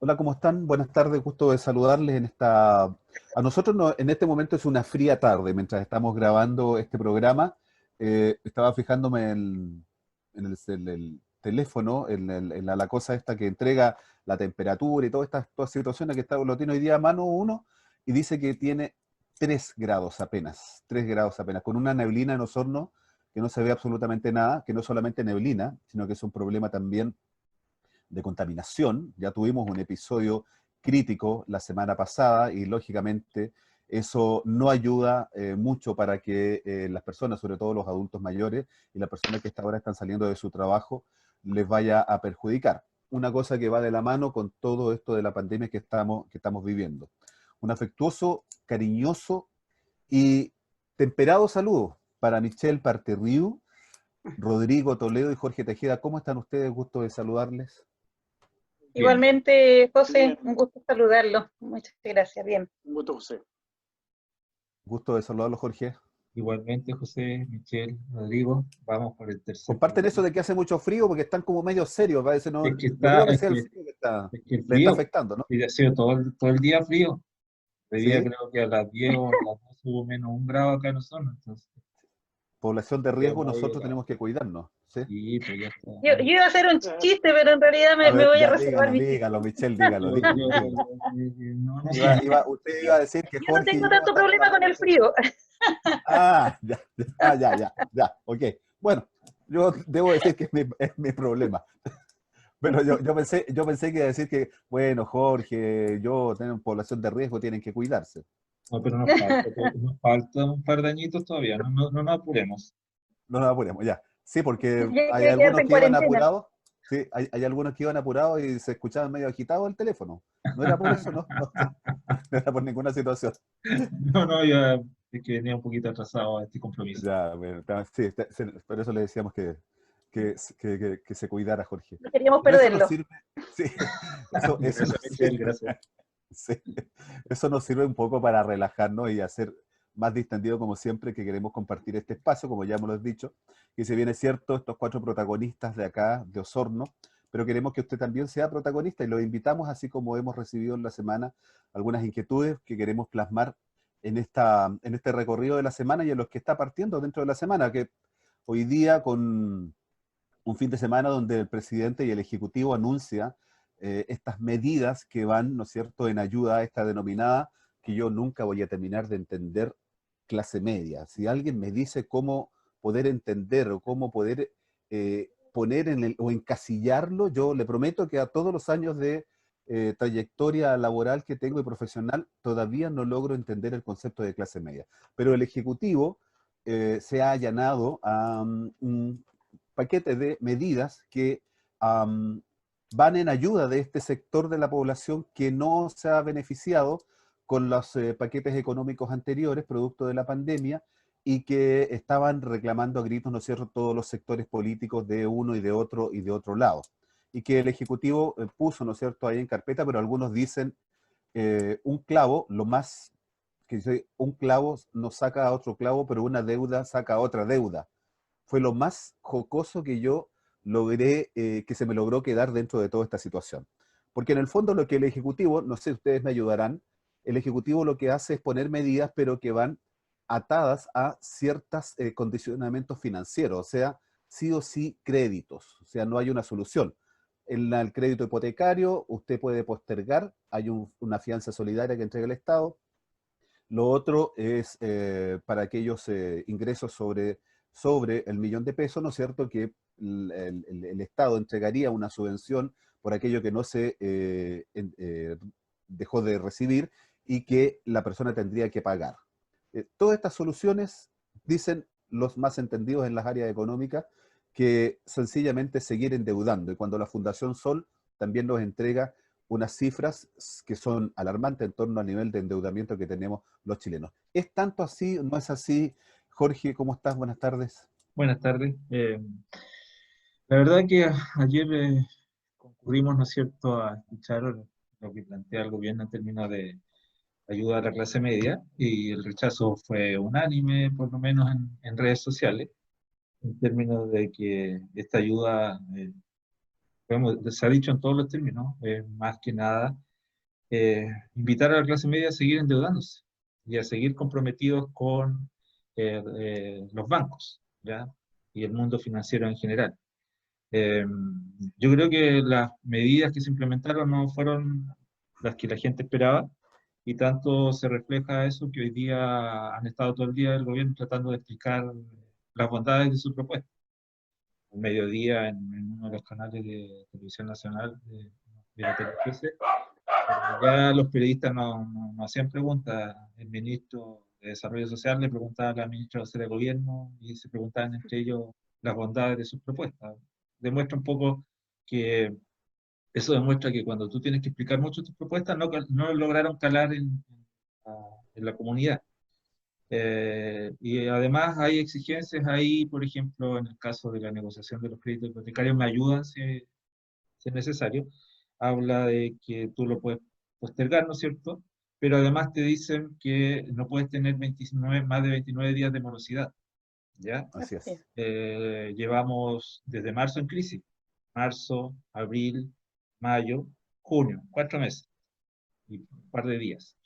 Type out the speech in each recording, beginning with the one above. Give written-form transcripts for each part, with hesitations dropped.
Hola, ¿cómo están? Buenas tardes, gusto de saludarles en esta... A nosotros en este momento es una fría tarde, mientras estamos grabando este programa. Estaba fijándome en el teléfono, en la cosa esta que entrega la temperatura y todas estas situaciones que lo tiene hoy día a mano uno, y dice que tiene 3 grados apenas, 3 grados apenas, con una neblina en Osorno que no se ve absolutamente nada, que no es solamente neblina, sino que es un problema también de contaminación. Ya tuvimos un episodio crítico la semana pasada y lógicamente eso no ayuda mucho para que las personas, sobre todo los adultos mayores y las personas que hasta ahora están saliendo de su trabajo, les vaya a perjudicar. Una cosa que va de la mano con todo esto de la pandemia que estamos viviendo. Un afectuoso, cariñoso y temperado saludo para Michelle Parterriu, Rodrigo Toledo y Jorge Tejeda. ¿Cómo están ustedes? Gusto de saludarles. Bien. Igualmente, José, un gusto saludarlo. Muchas gracias, bien. Un gusto, José. Gusto de saludarlos, Jorge. Igualmente, José, Michelle, Rodrigo, vamos por el tercer Comparten eso programa. de que hace mucho frío porque están como medio serios, parece, no, Es que no creo que es sea el que, frío que está, es que el le está frío, afectando, ¿no? y ha sido todo el día frío. Hoy día Sí, creo que a las 10 o a las 12 hubo -1 grado acá en Osorno, entonces, población de riesgo, muy nosotros helado. tenemos que cuidarnos, ¿sí? Sí, pues ya está. Yo iba a hacer un chiste, pero en realidad A me ver, voy a ya reservar dígalo, mi chiste. dígalo, Michelle, dígalo, Yo, dígalo, yo, dígalo. no sé, Usted iba a decir que Yo no Jorge y tengo yo tanto estamos problema con el frío. ya, ok. Bueno, yo debo decir que es mi problema. Pero yo pensé que iba a decir que, bueno, Jorge, yo tengo población de riesgo, tienen que cuidarse. no, pero nos falta un par de añitos todavía, no nos apuremos. No nos apuremos, ya. Sí, porque Ya hay que quedarse algunos en que iban cuarentena. apurados, sí, hay algunos que iban apurados y se escuchaban medio agitados el teléfono. No era por eso, no, no era por ninguna situación. No, ya es que venía un poquito atrasado a este compromiso. Ya, bueno, sí, por eso le decíamos que se cuidara, Jorge. No queríamos Pero eso nos perderlo. sirve, sí, eso Gracias, nos Michelle, sirve, gracias. sí, eso nos sirve un poco para relajarnos y hacer más distendido como siempre que queremos compartir este espacio, como ya hemos dicho, que si bien es cierto, estos 4 protagonistas de acá, de Osorno, pero queremos que usted también sea protagonista y lo invitamos, así como hemos recibido en la semana algunas inquietudes que queremos plasmar en este recorrido de la semana y en los que está partiendo dentro de la semana, que hoy día con un fin de semana donde el presidente y el ejecutivo anuncia estas medidas que van, ¿no es cierto?, en ayuda a esta denominada, que yo nunca voy a terminar de entender, clase media. Si alguien me dice cómo poder entender o cómo poder poner o encasillarlo, yo le prometo que a todos los años de trayectoria laboral que tengo y profesional, todavía no logro entender el concepto de clase media. Pero el Ejecutivo se ha allanado a un paquete de medidas que van en ayuda de este sector de la población que no se ha beneficiado con los paquetes económicos anteriores, producto de la pandemia, y que estaban reclamando a gritos, ¿no es cierto?, todos los sectores políticos de uno y de otro lado. Y que el Ejecutivo puso, ¿no es cierto?, ahí en carpeta, pero algunos dicen un clavo, lo más que dice, un clavo no saca a otro clavo, pero una deuda saca a otra deuda. Fue lo más jocoso que yo logré, que se me logró quedar dentro de toda esta situación. Porque en el fondo lo que el Ejecutivo, no sé, ustedes me ayudarán, el Ejecutivo lo que hace es poner medidas, pero que van atadas a ciertos condicionamientos financieros, o sea, sí o sí créditos, o sea, no hay una solución. En el crédito hipotecario, usted puede postergar, hay una fianza solidaria que entrega el Estado. Lo otro es para aquellos ingresos sobre el $1.000.000, ¿no es cierto?, que el Estado entregaría una subvención por aquello que no se dejó de recibir y que la persona tendría que pagar. Todas estas soluciones, dicen los más entendidos en las áreas económicas, que sencillamente seguir endeudando. Y cuando la Fundación Sol también nos entrega unas cifras que son alarmantes en torno al nivel de endeudamiento que tenemos los chilenos. ¿Es tanto así? ¿No es así? Jorge, ¿cómo estás? Buenas tardes. Buenas tardes. La verdad que ayer concurrimos, ¿no es cierto?, a escuchar lo que plantea el gobierno en términos de ayuda a la clase media, y el rechazo fue unánime, por lo menos en redes sociales, en términos de que esta ayuda se ha dicho en todos los términos, más que nada, invitar a la clase media a seguir endeudándose y a seguir comprometidos con los bancos, ¿ya? Y el mundo financiero en general. Eh, yo creo que las medidas que se implementaron no fueron las que la gente esperaba, y tanto se refleja eso que hoy día han estado todo el día el gobierno tratando de explicar las bondades de su propuesta. Al mediodía, en uno de los canales de televisión nacional de la Tele 13, ya los periodistas no hacían preguntas. El ministro de Desarrollo Social le preguntaba a la ministra de Gobierno y se preguntaban entre ellos las bondades de sus propuestas. Demuestra un poco que eso demuestra que cuando tú tienes que explicar mucho tus propuestas, no lograron calar en la comunidad. Y además hay exigencias ahí, por ejemplo, en el caso de la negociación de los créditos hipotecarios, me ayudan si es necesario. Habla de que tú lo puedes postergar, ¿no es cierto? Pero además te dicen que no puedes tener más de 29 días de morosidad, ¿ya? Así es. Llevamos desde marzo en crisis. Marzo, abril, mayo, junio, 4 meses y un par de días.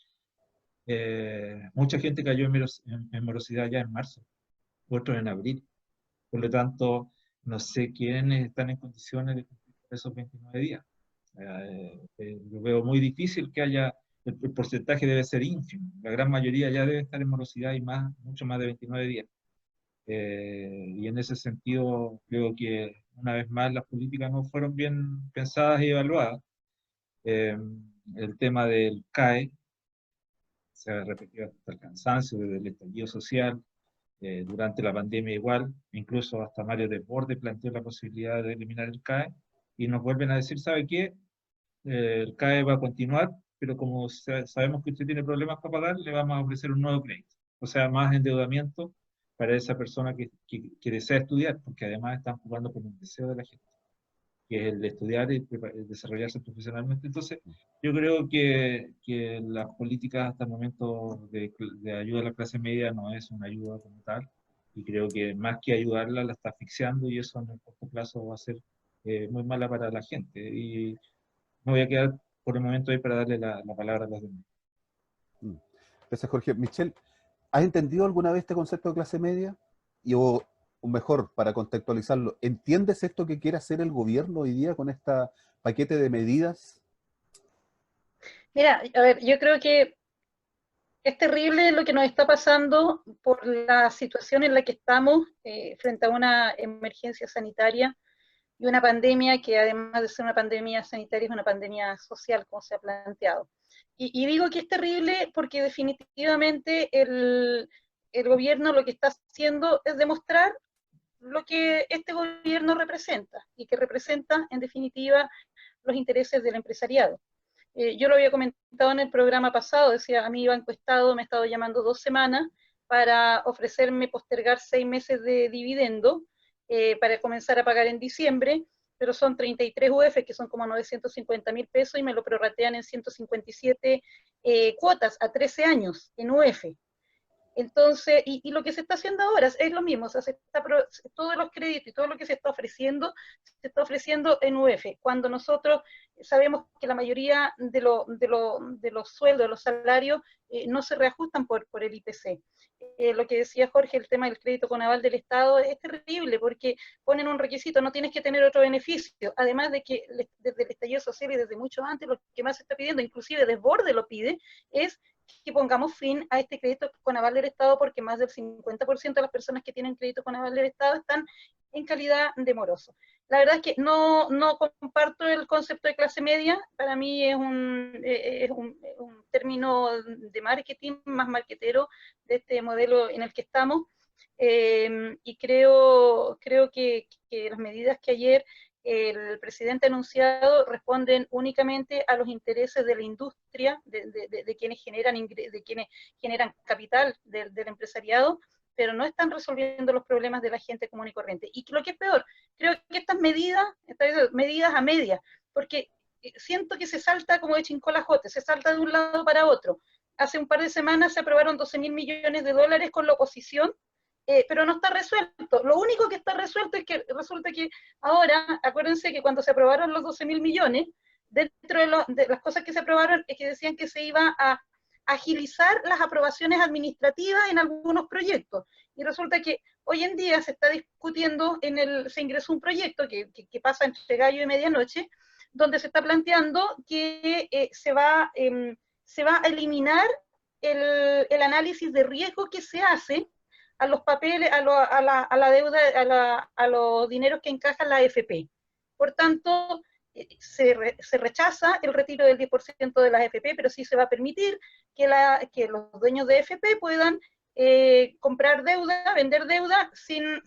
Mucha gente cayó en morosidad ya en marzo, otros en abril. Por lo tanto, no sé quiénes están en condiciones de cumplir esos 29 días. Yo veo muy difícil que haya, el porcentaje debe ser ínfimo. La gran mayoría ya debe estar en morosidad y mucho más de 29 días. Y en ese sentido, creo que una vez más las políticas no fueron bien pensadas y evaluadas. El tema del CAE se ha repetido hasta el cansancio desde el estallido social, durante la pandemia igual, incluso hasta Mario Desbordes planteó la posibilidad de eliminar el CAE, y nos vuelven a decir, ¿sabe qué? El CAE va a continuar, pero como sabemos que usted tiene problemas para pagar, le vamos a ofrecer un nuevo crédito. O sea, más endeudamiento para esa persona que desea estudiar, porque además están jugando con un deseo de la gente, que es el de estudiar y desarrollarse profesionalmente. Entonces, yo creo que las políticas hasta el momento de ayuda a la clase media no es una ayuda como tal, y creo que más que ayudarla, la está asfixiando, y eso en el corto plazo va a ser muy mala para la gente. Y me voy a quedar por el momento ahí para darle la palabra a los demás. Gracias, Jorge. Michelle, ¿has entendido alguna vez este concepto de clase media? O mejor, para contextualizarlo, ¿entiendes esto que quiere hacer el gobierno hoy día con este paquete de medidas? Mira, a ver, yo creo que es terrible lo que nos está pasando por la situación en la que estamos frente a una emergencia sanitaria y una pandemia que, además de ser una pandemia sanitaria, es una pandemia social, como se ha planteado. Y digo que es terrible porque definitivamente el gobierno lo que está haciendo es demostrar lo que este gobierno representa, y que representa, en definitiva, los intereses del empresariado. Yo lo había comentado en el programa pasado, decía, a mí Banco Estado me ha estado llamando 2 semanas para ofrecerme postergar 6 meses de dividendo para comenzar a pagar en diciembre, pero son 33 UF, que son como 950.000 pesos, y me lo prorratean en 157 cuotas a 13 años en UF. Entonces, y lo que se está haciendo ahora es lo mismo, o sea, todos los créditos y todo lo que se está ofreciendo en UF, cuando nosotros sabemos que la mayoría de los sueldos, de los salarios, no se reajustan por el IPC. Lo que decía Jorge, el tema del crédito con aval del Estado, es terrible porque ponen un requisito, no tienes que tener otro beneficio, además de que desde el estallido social y desde mucho antes, lo que más se está pidiendo, inclusive Desbordes lo pide, es que pongamos fin a este crédito con aval del Estado, porque más del 50% de las personas que tienen crédito con aval del Estado están en calidad de moroso. La verdad es que no comparto el concepto de clase media. Para mí es un término de marketing, más marketero de este modelo en el que estamos. Y creo que las medidas que ayer el presidente ha anunciado responden únicamente a los intereses de la industria, de quienes generan capital del empresariado, pero no están resolviendo los problemas de la gente común y corriente. Y lo que es peor, creo que estas medidas a medias, porque siento que se salta como de chincolajote, se salta de un lado para otro. Hace un par de semanas se aprobaron 12.000 millones de dólares con la oposición pero no está resuelto. Lo único que está resuelto es que resulta que ahora, acuérdense que cuando se aprobaron los 12.000 millones, dentro de las cosas que se aprobaron es que decían que se iba a agilizar las aprobaciones administrativas en algunos proyectos. Y resulta que hoy en día se está discutiendo, se ingresó un proyecto que pasa entre gallo y medianoche, donde se está planteando que se va a eliminar el análisis de riesgo que se hace a los papeles, a la deuda, a los dineros que encajan la AFP. Por tanto, se rechaza el retiro del 10% de las AFP, pero sí se va a permitir que los dueños de AFP puedan comprar deuda, vender deuda sin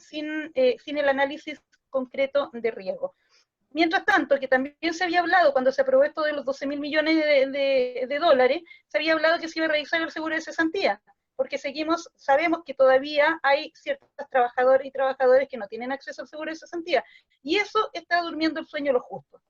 el análisis concreto de riesgo. Mientras tanto, que también se había hablado, cuando se aprobó esto de los 12.000 millones de dólares, se había hablado que se iba a revisar el seguro de cesantía, porque sabemos que todavía hay ciertos trabajadores y trabajadoras que no tienen acceso al seguro de cesantía, y eso está durmiendo el sueño de los justos.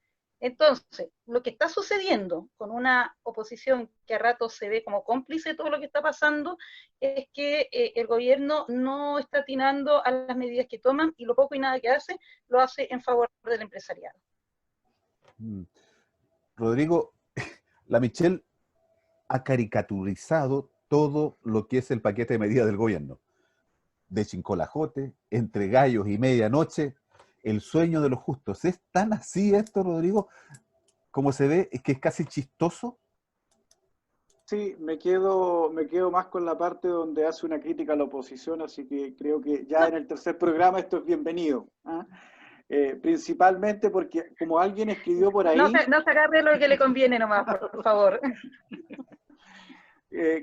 Entonces, lo que está sucediendo con una oposición que a ratos se ve como cómplice de todo lo que está pasando, es que el gobierno no está atinando a las medidas que toman, y lo poco y nada que hace, lo hace en favor del empresariado. Rodrigo, la Michelle ha caricaturizado todo lo que es el paquete de medidas del gobierno. De Chincolajote, entre gallos y medianoche, el sueño de los justos. ¿Es tan así esto, Rodrigo? Como se ve, es que es casi chistoso. Sí, me quedo más con la parte donde hace una crítica a la oposición, así que creo que ya en el tercer programa esto es bienvenido. Principalmente porque, como alguien escribió por ahí... No se agarre lo que le conviene nomás, por favor.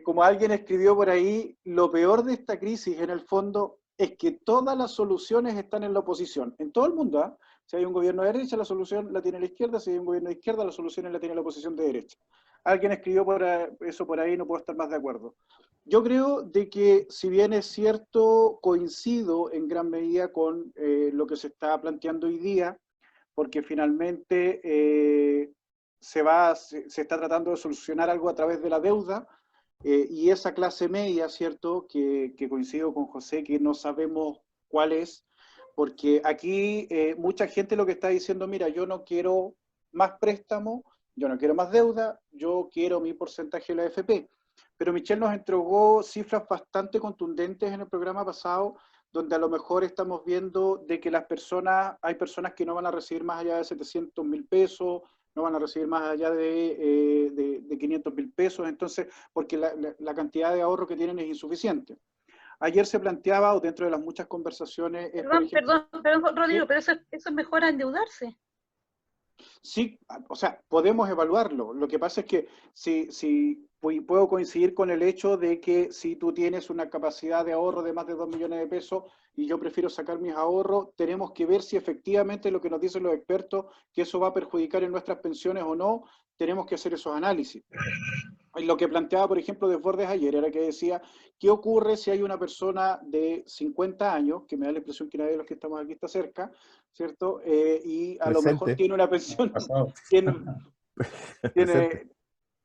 Como alguien escribió por ahí, lo peor de esta crisis, en el fondo, es que todas las soluciones están en la oposición, en todo el mundo. ¿eh? Si hay un gobierno de derecha, la solución la tiene la izquierda; si hay un gobierno de izquierda, la solución la tiene la oposición de derecha. Alguien escribió eso por ahí, no puedo estar más de acuerdo. Yo creo de que, si bien es cierto, coincido en gran medida con lo que se está planteando hoy día, porque finalmente se está tratando de solucionar algo a través de la deuda, y esa clase media, ¿cierto?, que coincido con José, que no sabemos cuál es, porque aquí mucha gente lo que está diciendo: mira, yo no quiero más préstamo, yo no quiero más deuda, yo quiero mi porcentaje de la AFP. Pero Michelle nos entregó cifras bastante contundentes en el programa pasado, donde a lo mejor estamos viendo de que hay personas que no van a recibir más allá de 700.000 pesos, no van a recibir más allá de 500.000 pesos, entonces, porque la cantidad de ahorro que tienen es insuficiente. Ayer se planteaba, o dentro de las muchas conversaciones... Perdón, Rodrigo, ¿sí? Pero eso es mejor a endeudarse. Sí, o sea, podemos evaluarlo. Lo que pasa es que si puedo coincidir con el hecho de que si tú tienes una capacidad de ahorro de más de 2 millones de pesos y yo prefiero sacar mis ahorros, tenemos que ver si efectivamente lo que nos dicen los expertos, que eso va a perjudicar en nuestras pensiones o no. Tenemos que hacer esos análisis. Lo que planteaba, por ejemplo, Desbordes ayer, era que decía: ¿qué ocurre si hay una persona de 50 años, que me da la impresión que nadie de los que estamos aquí está cerca, ¿cierto? Y a lo mejor tiene una pensión,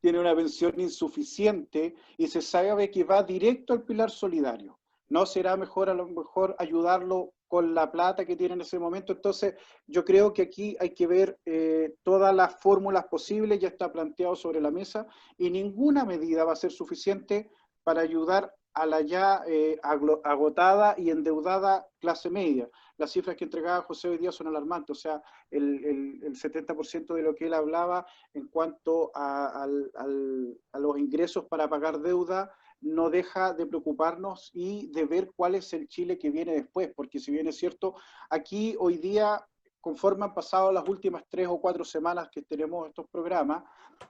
tiene una pensión insuficiente, y se sabe que va directo al pilar solidario. ¿No será mejor a lo mejor ayudarlo con la plata que tiene en ese momento? Entonces, yo creo que aquí hay que ver todas las fórmulas posibles, ya está planteado sobre la mesa, y ninguna medida va a ser suficiente para ayudar a la ya agotada y endeudada clase media. Las cifras que entregaba José hoy día son alarmantes, o sea, el 70% de lo que él hablaba en cuanto a los ingresos para pagar deuda no deja de preocuparnos y de ver cuál es el Chile que viene después, porque si bien es cierto, aquí hoy día, conforme han pasado las últimas 3 o 4 semanas que tenemos estos programas,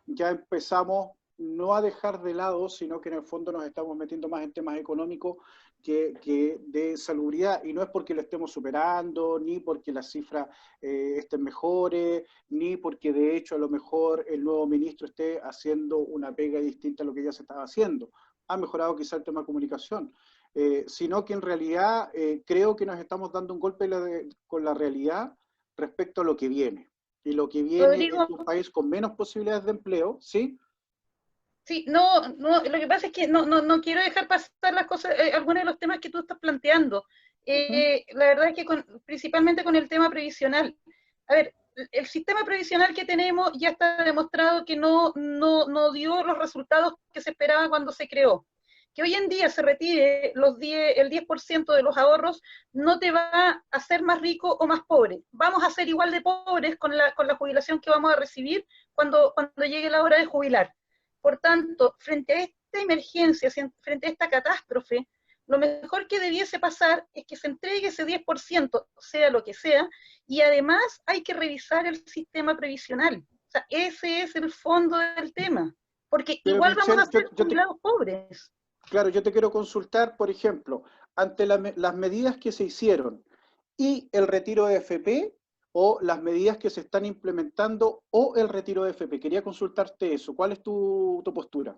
ya empezamos no a dejar de lado, sino que en el fondo nos estamos metiendo más en temas económicos que de salubridad, y no es porque lo estemos superando, ni porque las cifras estén mejores, ni porque de hecho a lo mejor el nuevo ministro esté haciendo una pega distinta a lo que ya se estaba haciendo. Ha mejorado quizá el tema de comunicación, sino que en realidad creo que nos estamos dando un golpe con la realidad respecto a lo que viene. Y lo que viene, Rodrigo, es un país con menos posibilidades de empleo, ¿sí? Sí, lo que pasa es que no quiero dejar pasar las cosas, algunos de los temas que tú estás planteando. La verdad es que principalmente con el tema previsional. A ver, el sistema previsional que tenemos ya está demostrado que no dio los resultados que se esperaba cuando se creó. Que hoy en día se retire el 10% de los ahorros no te va a hacer más rico o más pobre. Vamos a ser igual de pobres con la jubilación que vamos a recibir cuando llegue la hora de jubilar. Por tanto, frente a esta emergencia, frente a esta catástrofe, lo mejor que debiese pasar es que se entregue ese 10%, sea lo que sea, y además hay que revisar el sistema previsional. O sea, ese es el fondo del tema, porque Pero igual vamos Michelle, a ser jubilados pobres. claro, yo te quiero consultar, por ejemplo, ante las medidas que se hicieron y el retiro de FP o las medidas que se están implementando o el retiro de FP. Quería consultarte eso. ¿Cuál es tu postura?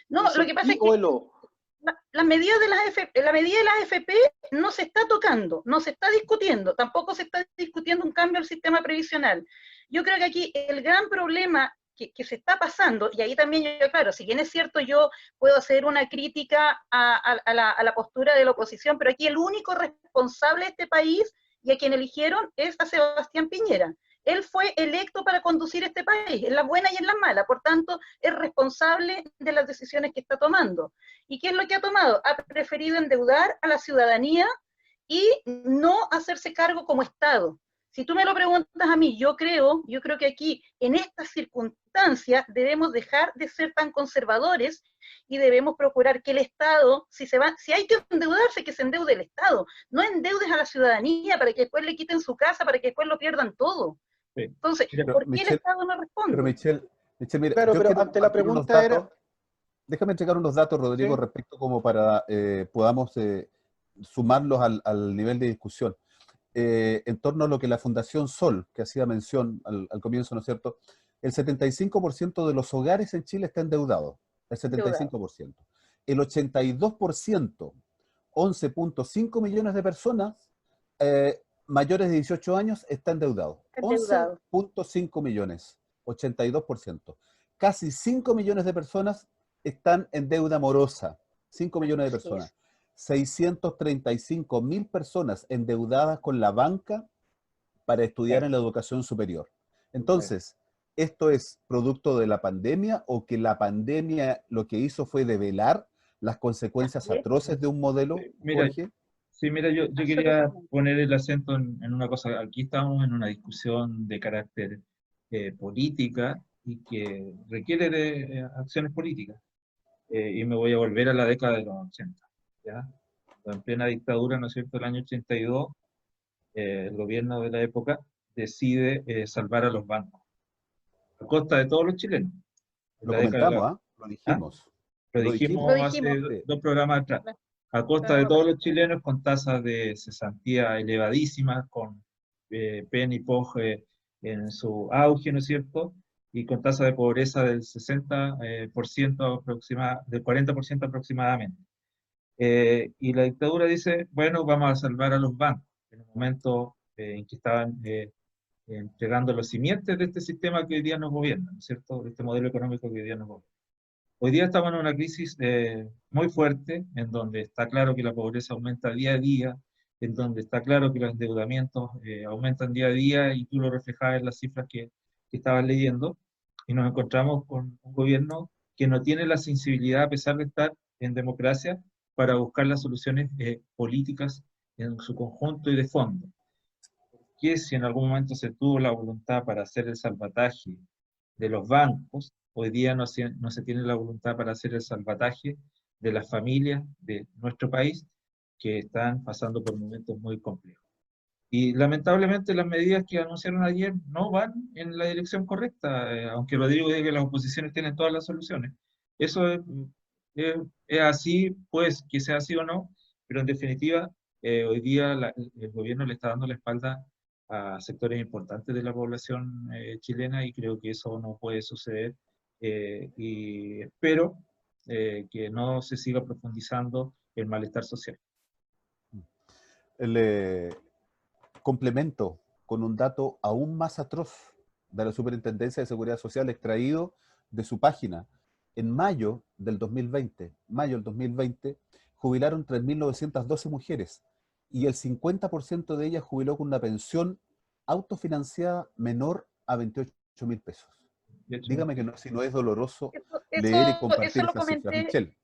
No, ¿Es lo el que pasa I es o que el O? la medida de la medida de las AFP no se está tocando, no se está discutiendo, tampoco se está discutiendo un cambio al sistema previsional. Yo creo que aquí el gran problema que se está pasando, y ahí también yo, claro, si bien es cierto, yo puedo hacer una crítica a la postura de la oposición, pero aquí el único responsable de este país y a quien eligieron es a Sebastián Piñera. Él fue electo para conducir este país, en las buenas y en las malas, por tanto, es responsable de las decisiones que está tomando. ¿Y qué es lo que ha tomado? Ha preferido endeudar a la ciudadanía y no hacerse cargo como Estado. Si tú me lo preguntas a mí, yo creo que aquí, en estas circunstancias, debemos dejar de ser tan conservadores y debemos procurar que el Estado, si hay que endeudarse, que se endeude el Estado. No endeudes a la ciudadanía para que después le quiten su casa, para que después lo pierdan todo. Sí. Entonces, Mira, ¿por qué el Estado no Pero responde? Michelle, mira, Claro, yo pero quiero ante la compartir unos pregunta era, datos. Déjame entregar unos datos, Rodrigo, ¿sí? respecto como para podamos sumarlos al nivel de discusión. En torno a lo que la Fundación Sol, que hacía mención al comienzo, ¿no es cierto? El 75% de los hogares en Chile está endeudado, el Endeudado. 75%. El 82%, 11.5 millones de personas mayores de 18 años está endeudado. Endeudado. 11.5 millones, 82%. Casi 5 millones de personas están en deuda morosa, 5 millones de Así personas. es. 635.000 personas endeudadas con la banca para estudiar en la educación superior. Entonces, ¿esto es producto de la pandemia o que la pandemia lo que hizo fue develar las consecuencias Así es. atroces de un modelo, mira, Jorge? sí, mira, yo quería Absolutamente. poner el acento en una cosa. Aquí estamos en una discusión de carácter política y que requiere de acciones políticas. Y me voy a volver a la década de los 80, ¿ya? En plena dictadura, ¿no es cierto?, el año 82, el gobierno de la época decide salvar a los bancos, a costa de todos los chilenos, en Lo la década de comentamos, los... ¿ah? Lo ¿Ah? dijimos. Lo Lo dijimos. Lo dijimos dijimos. hace Sí. 2 programas atrás, a costa de todos los chilenos, con tasas de cesantía elevadísimas, con PEN y POJ en su auge, ¿no es cierto? Y con tasa de pobreza del 60% del 40% aproximadamente. Y la dictadura dice, bueno, vamos a salvar a los bancos, en el momento en que estaban entregando los simientes de este sistema que hoy día nos gobierna, ¿no es cierto? De este modelo económico que hoy día nos gobierna. Hoy día estamos en una crisis muy fuerte, en donde está claro que la pobreza aumenta día a día, en donde está claro que los endeudamientos aumentan día a día, y tú lo reflejabas en las cifras que estabas leyendo, y nos encontramos con un gobierno que no tiene la sensibilidad, a pesar de estar en democracia, para buscar las soluciones políticas en su conjunto y de fondo. Que si en algún momento se tuvo la voluntad para hacer el salvataje de los bancos, hoy día no se tiene la voluntad para hacer el salvataje de las familias de nuestro país que están pasando por momentos muy complejos. Y lamentablemente las medidas que anunciaron ayer no van en la dirección correcta, aunque Rodrigo diga que las oposiciones tienen todas las soluciones. Eso es así, pues, que sea así o no, pero en definitiva, hoy día el gobierno le está dando la espalda a sectores importantes de la población chilena, y creo que eso no puede suceder, y espero que no se siga profundizando el malestar social. El complemento con un dato aún más atroz de la Superintendencia de Seguridad Social extraído de su página. En mayo del 2020, jubilaron 3.912 mujeres y el 50% de ellas jubiló con una pensión autofinanciada menor a 28.000 pesos. Dígame que no, si no es doloroso leer y compartir Eso lo esas cifras, comenté, Michelle.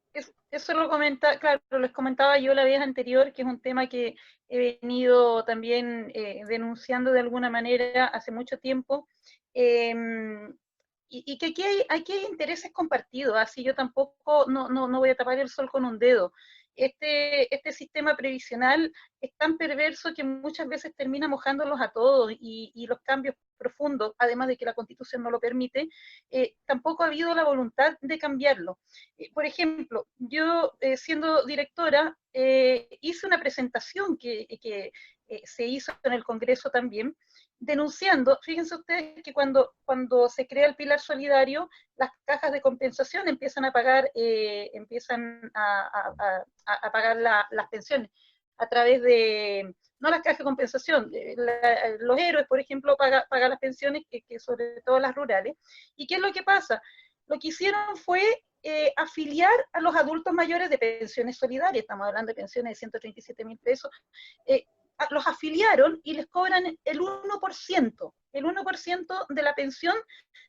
eso lo comenta, claro, les comentaba yo la vez anterior, que es un tema que he venido también denunciando de alguna manera hace mucho tiempo, y que aquí hay intereses compartidos, así yo tampoco no voy a tapar el sol con un dedo. Este sistema previsional es tan perverso que muchas veces termina mojándolos a todos, y los cambios profundos, además de que la Constitución no lo permite, tampoco ha habido la voluntad de cambiarlo. Por ejemplo, yo siendo directora, hice una presentación que se hizo en el Congreso también, denunciando, fíjense ustedes que cuando se crea el pilar solidario, las cajas de compensación empiezan a pagar, pagar las pensiones a través de, no las cajas de compensación, los héroes, por ejemplo, pagan las pensiones, que sobre todo las rurales. ¿Y qué es lo que pasa? Lo que hicieron fue afiliar a los adultos mayores de pensiones solidarias, estamos hablando de pensiones de 137.000 pesos, los afiliaron y les cobran el 1% de la pensión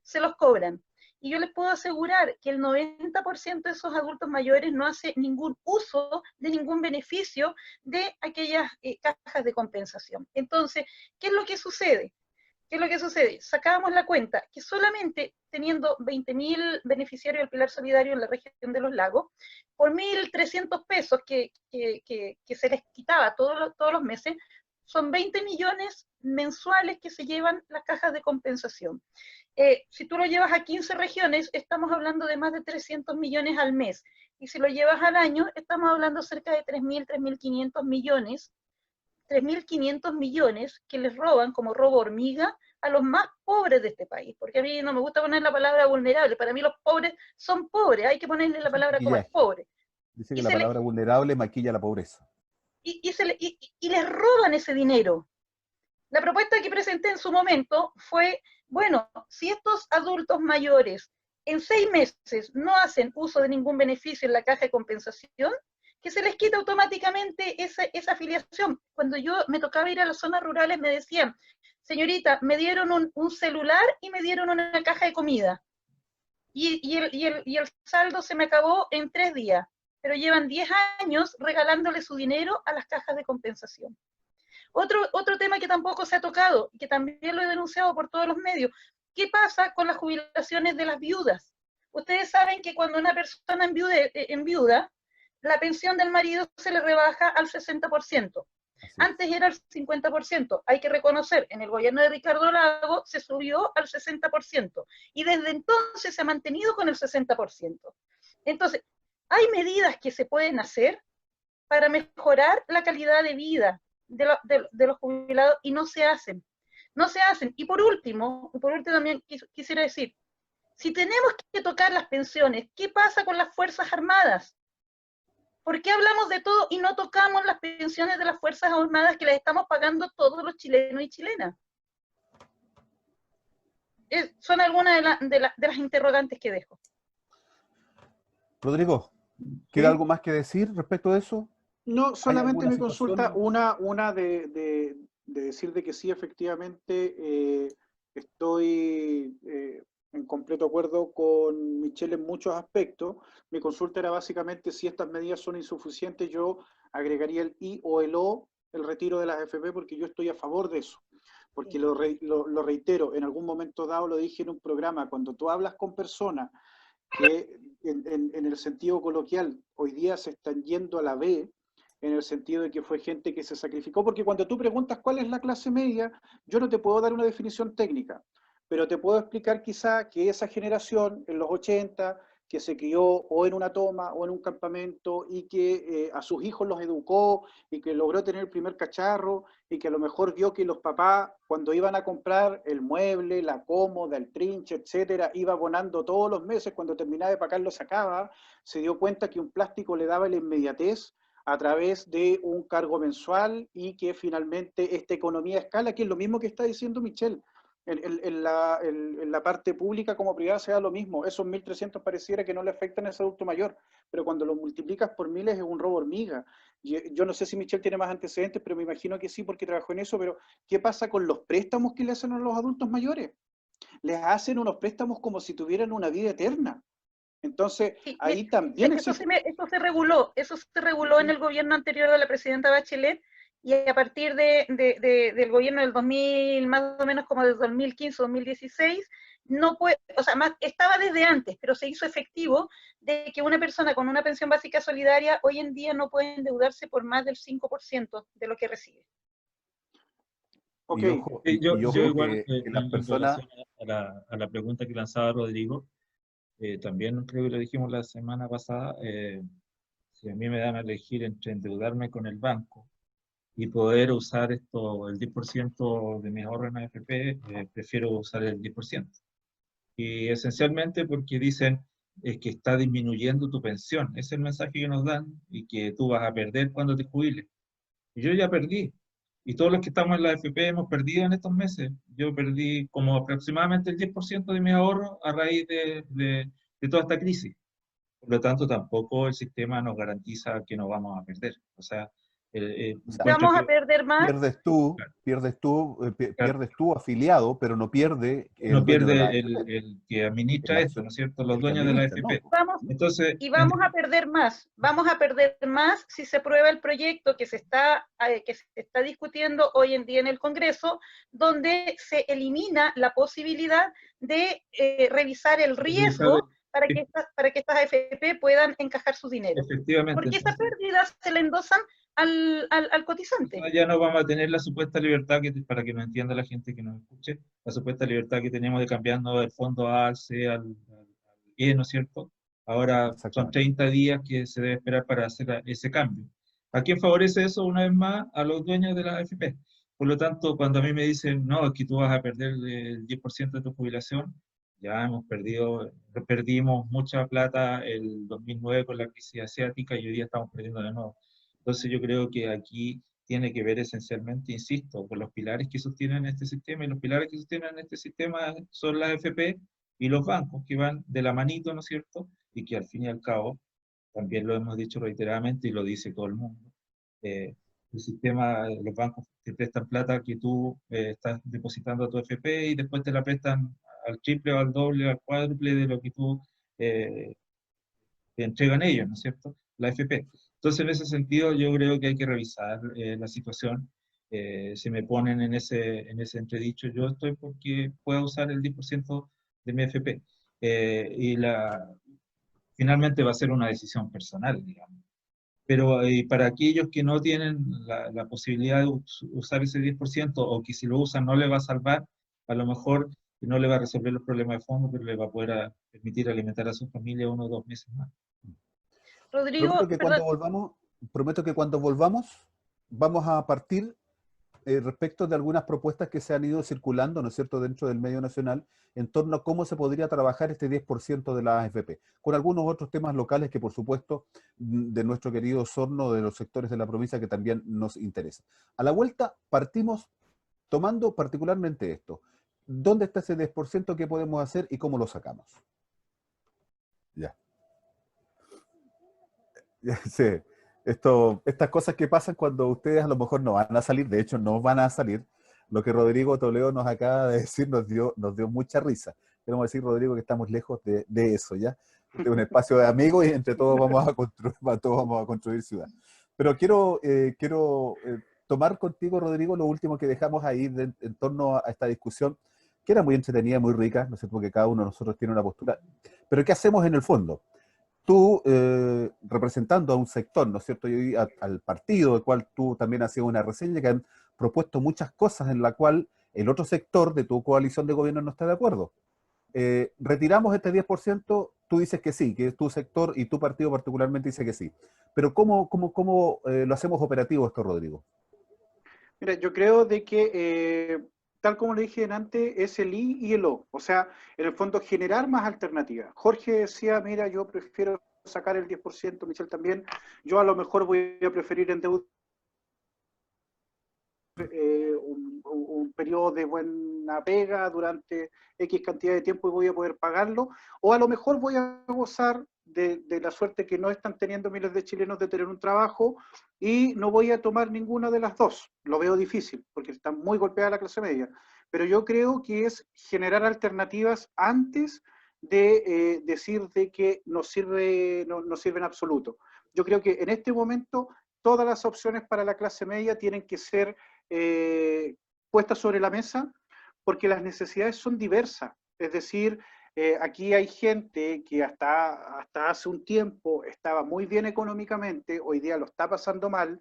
se los cobran. Y yo les puedo asegurar que el 90% de esos adultos mayores no hace ningún uso de ningún beneficio de aquellas cajas de compensación. Entonces, ¿qué es lo que sucede? ¿Qué es lo que sucede? Sacábamos la cuenta que solamente teniendo 20.000 beneficiarios del Pilar Solidario en la región de los lagos, por 1.300 pesos que se les quitaba todos los meses, son 20 millones mensuales que se llevan las cajas de compensación. Si tú lo llevas a 15 regiones, estamos hablando de más de 300 millones al mes. Y si lo llevas al año, estamos hablando cerca de 3.000, 3.500 millones 3.500 millones que les roban como robo hormiga a los más pobres de este país, porque a mí no me gusta poner la palabra vulnerable, para mí los pobres son pobres, hay que ponerle la palabra como es pobre. Dice que la palabra vulnerable maquilla la pobreza. Y les roban ese dinero. La propuesta que presenté en su momento fue, bueno, si estos adultos mayores en 6 meses no hacen uso de ningún beneficio en la caja de compensación, que se les quita automáticamente esa afiliación. Cuando yo me tocaba ir a las zonas rurales me decían, señorita, me dieron un celular y me dieron una caja de comida. Y el saldo se me acabó en 3 días, pero llevan 10 años regalándole su dinero a las cajas de compensación. Otro tema que tampoco se ha tocado, que también lo he denunciado por todos los medios, ¿qué pasa con las jubilaciones de las viudas? Ustedes saben que cuando una persona enviuda, la pensión del marido se le rebaja al 60%. Antes era el 50%. Hay que reconocer, en el gobierno de Ricardo Lagos se subió al 60%. Y desde entonces se ha mantenido con el 60%. Entonces, hay medidas que se pueden hacer para mejorar la calidad de vida de los jubilados y no se hacen. No se hacen. Y por último también quisiera decir, si tenemos que tocar las pensiones, ¿qué pasa con las Fuerzas Armadas? ¿Por qué hablamos de todo y no tocamos las pensiones de las Fuerzas Armadas que las estamos pagando todos los chilenos y chilenas? Son algunas de las interrogantes que dejo. Rodrigo, ¿queda algo más que decir respecto de eso? No, solamente me consulta una de decir de que sí, efectivamente, estoy en completo acuerdo con Michelle en muchos aspectos. Mi consulta era básicamente si estas medidas son insuficientes, yo agregaría el I o el O, el retiro de las AFP, porque yo estoy a favor de eso. Porque lo reitero, en algún momento dado lo dije en un programa, cuando tú hablas con personas que en el sentido coloquial hoy día se están yendo a la B, en el sentido de que fue gente que se sacrificó, porque cuando tú preguntas cuál es la clase media, yo no te puedo dar una definición técnica, pero te puedo explicar quizá que esa generación en los 80, que se crió o en una toma o en un campamento y que a sus hijos los educó y que logró tener el primer cacharro y que a lo mejor vio que los papás cuando iban a comprar el mueble, la cómoda, el trinche, etcétera, iba abonando todos los meses, cuando terminaba de pagar lo sacaba, se dio cuenta que un plástico le daba la inmediatez a través de un cargo mensual y que finalmente esta economía a escala, que es lo mismo que está diciendo Michelle, en la parte pública como privada se da lo mismo. Esos 1.300 pareciera que no le afectan a ese adulto mayor, pero cuando lo multiplicas por miles es un robo hormiga. Yo no sé si Michelle tiene más antecedentes, pero me imagino que sí porque trabajó en eso, pero ¿qué pasa con los préstamos que le hacen a los adultos mayores? Les hacen unos préstamos como si tuvieran una vida eterna. Entonces, Sí, ahí también eso existe. eso se reguló en el gobierno anterior de la presidenta Bachelet, y a partir del gobierno del 2000, más o menos como del 2015, 2016, no puede, o sea, estaba desde antes, pero se hizo efectivo de que una persona con una pensión básica solidaria hoy en día no puede endeudarse por más del 5% de lo que recibe. Ok. Y ojo, Yo y ojo igual, que las en personas, relación a la pregunta que lanzaba Rodrigo, también creo que lo dijimos la semana pasada, si a mí me dan a elegir entre endeudarme con el banco y poder usar esto, el 10% de mis ahorros en AFP, prefiero usar el 10%. Y esencialmente porque dicen que está disminuyendo tu pensión. Ese es el mensaje que nos dan y que tú vas a perder cuando te jubiles. Y yo ya perdí. Y todos los que estamos en la AFP hemos perdido en estos meses. Yo perdí como aproximadamente el 10% de mis ahorros a raíz de toda esta crisis. Por lo tanto, tampoco el sistema nos garantiza que no vamos a perder. O sea, o sea, Vamos a perder más. claro, pierdes tú afiliado, pero no pierde no el dueño de la pierde AFP, el que administra esto, ¿no es cierto? Los el que dueños de la administra, ¿no? AFP. Po. Vamos, Entonces, y vamos a perder más si se aprueba el proyecto que se está discutiendo hoy en día en el Congreso, donde se elimina la posibilidad de revisar el riesgo para que estas AFP puedan encajar su dinero. efectivamente, Porque esa entonces, pérdida se le endosan al cotizante. ya no vamos a tener la supuesta libertad, para que nos entienda la gente que nos escuche, la supuesta libertad que teníamos de cambiando del fondo A al C al E, ¿no es cierto? Ahora son Exactamente. 30 días que se debe esperar para hacer ese cambio. ¿A quién favorece eso una vez más? A los dueños de la AFP. Por lo tanto, cuando a mí me dicen, no, es que tú vas a perder el 10% de tu jubilación, ya perdimos mucha plata el 2009 con la crisis asiática y hoy día estamos perdiendo de nuevo. Entonces yo creo que aquí tiene que ver esencialmente, insisto, con los pilares que sostienen este sistema, y los pilares que sostienen este sistema son las AFP y los bancos, que van de la manito, ¿no es cierto? Y que al fin y al cabo, también lo hemos dicho reiteradamente y lo dice todo el mundo, el sistema, los bancos te prestan plata que tú estás depositando a tu AFP y después te la prestan al triple o al doble, al cuádruple de lo que tú te entregan ellos, ¿no es cierto? La AFP. Entonces, en ese sentido, yo creo que hay que revisar la situación. Si me ponen en ese entredicho, yo estoy porque puedo usar el 10% de mi AFP. Finalmente va a ser una decisión personal, digamos. Pero para aquellos que no tienen la posibilidad de usar ese 10% o que si lo usan no le va a salvar, a lo mejor no le va a resolver los problemas de fondo, pero le va a poder permitir alimentar a su familia 1 o 2 meses más. Rodrigo, Prometo que perdón, cuando volvamos, vamos a partir respecto de algunas propuestas que se han ido circulando, ¿no es cierto?, dentro del medio nacional, en torno a cómo se podría trabajar este 10% de la AFP, con algunos otros temas locales que, por supuesto, de nuestro querido Osorno, de los sectores de la provincia que también nos interesan. A la vuelta partimos tomando particularmente esto. ¿Dónde está ese 10%? ¿Qué podemos hacer y cómo lo sacamos? Ya. Sí. Estas cosas que pasan cuando ustedes a lo mejor no van a salir, de hecho no van a salir. Lo que Rodrigo Toledo nos acaba de decir nos dio mucha risa. Queremos decir, Rodrigo, que estamos lejos de eso, ¿ya? Este es un espacio de amigos y entre todos vamos a construir ciudad. Pero quiero tomar contigo, Rodrigo, lo último que dejamos ahí en torno a esta discusión, que era muy entretenida, muy rica, no sé, porque cada uno de nosotros tiene una postura. Pero ¿qué hacemos en el fondo? Tú representando a un sector, ¿no es cierto? Y al partido, del cual tú también has sido una reseña, que han propuesto muchas cosas en la cual el otro sector de tu coalición de gobierno no está de acuerdo. Retiramos este 10%, tú dices que sí, que tu sector y tu partido particularmente dice que sí. Pero ¿cómo lo hacemos operativo esto, Rodrigo? Mira, yo creo de que, tal como lo dije antes, es el I y el O. O sea, en el fondo, generar más alternativas. Jorge decía, mira, yo prefiero sacar el 10%, Michelle también. Yo a lo mejor voy a preferir endeudarme un periodo de buena pega durante X cantidad de tiempo y voy a poder pagarlo, o a lo mejor voy a gozar de la suerte que no están teniendo miles de chilenos de tener un trabajo y no voy a tomar ninguna de las dos. Lo veo difícil, porque está muy golpeada la clase media. Pero yo creo que es generar alternativas antes de decir de que no sirve en absoluto. Yo creo que en este momento todas las opciones para la clase media tienen que ser puestas sobre la mesa porque las necesidades son diversas. Es decir, aquí hay gente que hasta hace un tiempo estaba muy bien económicamente, hoy día lo está pasando mal.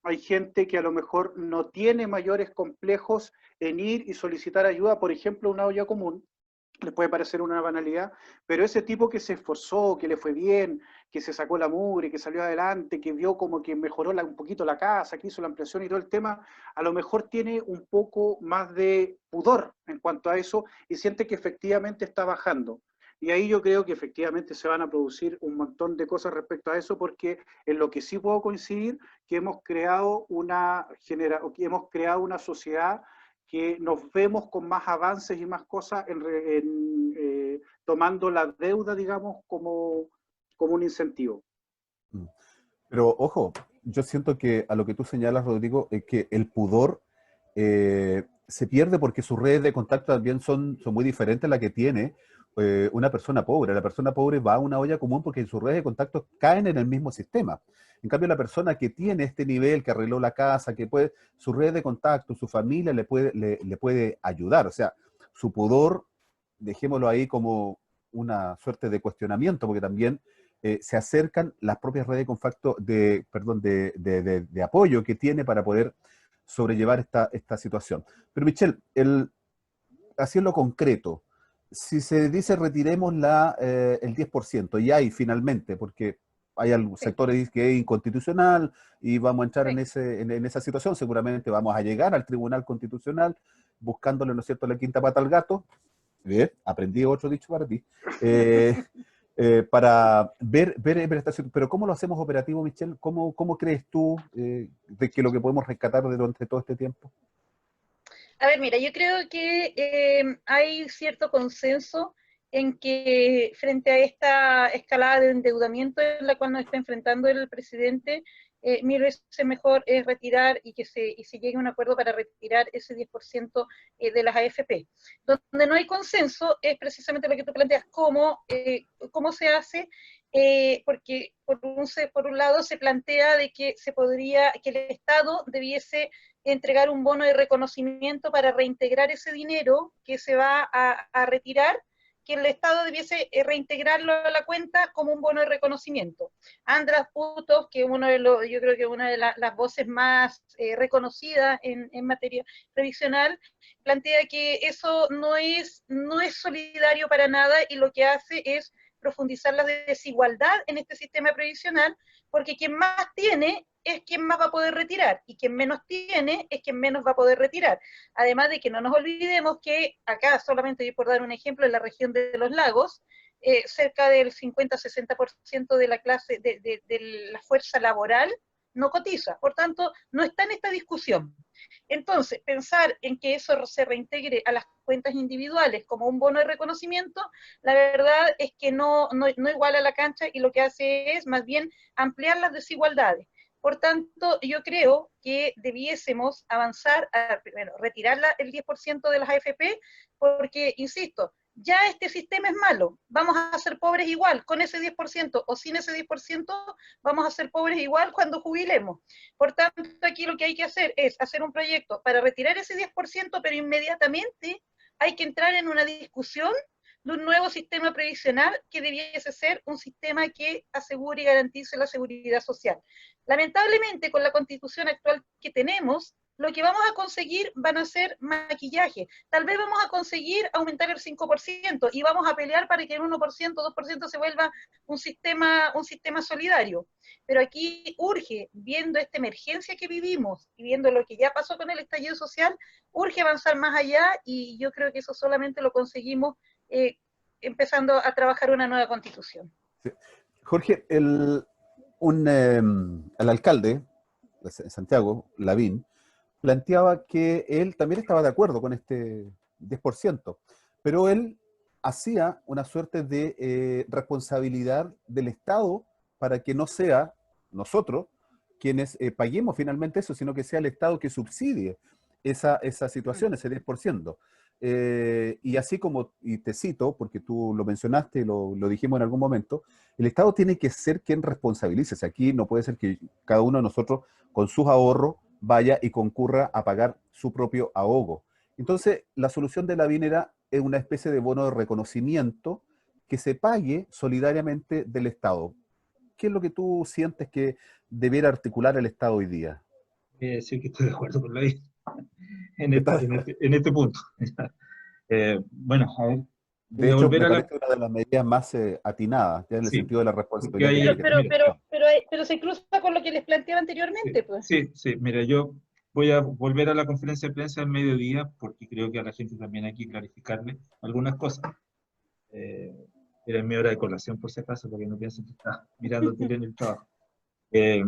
Hay gente que a lo mejor no tiene mayores complejos en ir y solicitar ayuda, por ejemplo, una olla común, les puede parecer una banalidad, pero ese tipo que se esforzó, que le fue bien, que se sacó la mugre, que salió adelante, que vio como que mejoró un poquito la casa, que hizo la ampliación y todo el tema, a lo mejor tiene un poco más de pudor en cuanto a eso y siente que efectivamente está bajando. Y ahí yo creo que efectivamente se van a producir un montón de cosas respecto a eso, porque en lo que sí puedo coincidir, que hemos creado una sociedad que nos vemos con más avances y más cosas tomando la deuda, digamos, como un incentivo. Pero ojo, yo siento que a lo que tú señalas, Rodrigo, es que el pudor se pierde porque sus redes de contacto también son muy diferentes a la que tiene una persona pobre. La persona pobre va a una olla común porque sus redes de contacto caen en el mismo sistema. En cambio, la persona que tiene este nivel, que arregló la casa, que puede, su red de contacto, su familia le puede ayudar. O sea, su pudor, dejémoslo ahí como una suerte de cuestionamiento, porque también se acercan las propias redes de contacto de apoyo que tiene para poder sobrellevar esta situación. Pero Michelle, así en lo concreto, si se dice retiremos el 10%, y hay finalmente, porque hay algunos sectores que es inconstitucional y vamos a entrar en esa situación, seguramente vamos a llegar al Tribunal Constitucional buscándole, ¿no es cierto?, la quinta pata al gato. Bien, aprendí otro dicho para ti. Para ver esta situación. Pero ¿cómo lo hacemos operativo, Michelle? ¿Cómo crees tú de que lo que podemos rescatar durante todo este tiempo? A ver, mira, yo creo que hay cierto consenso en que frente a esta escalada de endeudamiento en la cual nos está enfrentando el presidente, mil veces mejor es retirar y que se llegue a un acuerdo para retirar ese 10% de las AFP. Donde no hay consenso es precisamente lo que tú planteas, cómo se hace, porque por un lado se plantea de que que el Estado debiese entregar un bono de reconocimiento para reintegrar ese dinero que se va a retirar, que el Estado debiese reintegrarlo a la cuenta como un bono de reconocimiento. András Putov, que yo creo que una de las voces más reconocidas en materia previsional, plantea que eso no es solidario para nada y lo que hace es profundizar la desigualdad en este sistema previsional, porque quien más tiene es quien más va a poder retirar, y quien menos tiene es quien menos va a poder retirar. Además de que no nos olvidemos que acá, solamente por dar un ejemplo, en la región de los lagos, cerca del 50-60% de la clase, de la fuerza laboral, no cotiza. Por tanto, no está en esta discusión. Entonces, pensar en que eso se reintegre a las cuentas individuales como un bono de reconocimiento, la verdad es que no iguala la cancha y lo que hace es más bien ampliar las desigualdades. Por tanto, yo creo que debiésemos avanzar a retirar el 10% de las AFP porque, insisto, ya este sistema es malo, vamos a ser pobres igual, con ese 10% o sin ese 10%, vamos a ser pobres igual cuando jubilemos. Por tanto, aquí lo que hay que hacer es hacer un proyecto para retirar ese 10%, pero inmediatamente hay que entrar en una discusión de un nuevo sistema previsional que debiese ser un sistema que asegure y garantice la seguridad social. Lamentablemente, con la constitución actual que tenemos, lo que vamos a conseguir van a ser maquillaje. Tal vez vamos a conseguir aumentar el 5% y vamos a pelear para que el 1%, 2% se vuelva un sistema solidario. Pero aquí urge, viendo esta emergencia que vivimos y viendo lo que ya pasó con el estallido social, urge avanzar más allá y yo creo que eso solamente lo conseguimos empezando a trabajar una nueva constitución. Sí. Jorge, el alcalde de Santiago, Lavín, planteaba que él también estaba de acuerdo con este 10%, pero él hacía una suerte de responsabilidad del Estado para que no sea nosotros quienes paguemos finalmente eso, sino que sea el Estado que subsidie esa situación, ese 10%. Y así como, y te cito, porque tú lo mencionaste, lo dijimos en algún momento, el Estado tiene que ser quien responsabilice. O sea, aquí no puede ser que cada uno de nosotros con sus ahorros vaya y concurra a pagar su propio ahogo. Entonces, la solución de la BIN era una especie de bono de reconocimiento que se pague solidariamente del Estado. ¿Qué es lo que tú sientes que debiera articular el Estado hoy día? Sí que estoy de acuerdo con la ley en ¿Estás? en este punto. Bueno, a ver, voy De a hecho, volver me a la... parece una de las medidas más atinadas, ya en el Sí, sentido de la porque responsabilidad que hay... tiene que tener. Mira, Pero se cruza con lo que les planteaba sí, anteriormente, pues. sí, sí, mira, yo voy a volver a la conferencia de prensa del mediodía porque creo que a la gente también hay que clarificarle algunas cosas. Eh, Era mi hora de colación, por si acaso, porque no piensen que está mirando tele en el trabajo. Eh,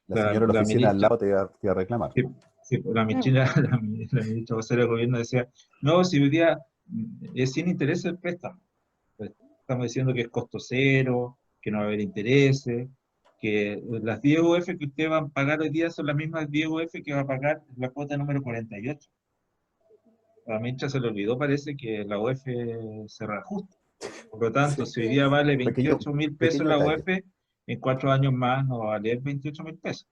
La señora de la la oficina al ministra, lado te va a reclamar. sí, sí, pues, la ministra, la ministra vocera del gobierno decía, no, si hoy día es sin interés el préstamo. Pues, estamos diciendo que es costo cero, que no va a haber intereses, que las 10 UF que usted va a pagar hoy día son las mismas 10 UF que va a pagar la cuota número 48. A la ministra se le olvidó, parece, que la UF se reajusta. Por lo tanto, si hoy día vale Pequeño, 28.000 pesos pequeño la detalle. UF, en 4 años más no va a valer 28.000 pesos.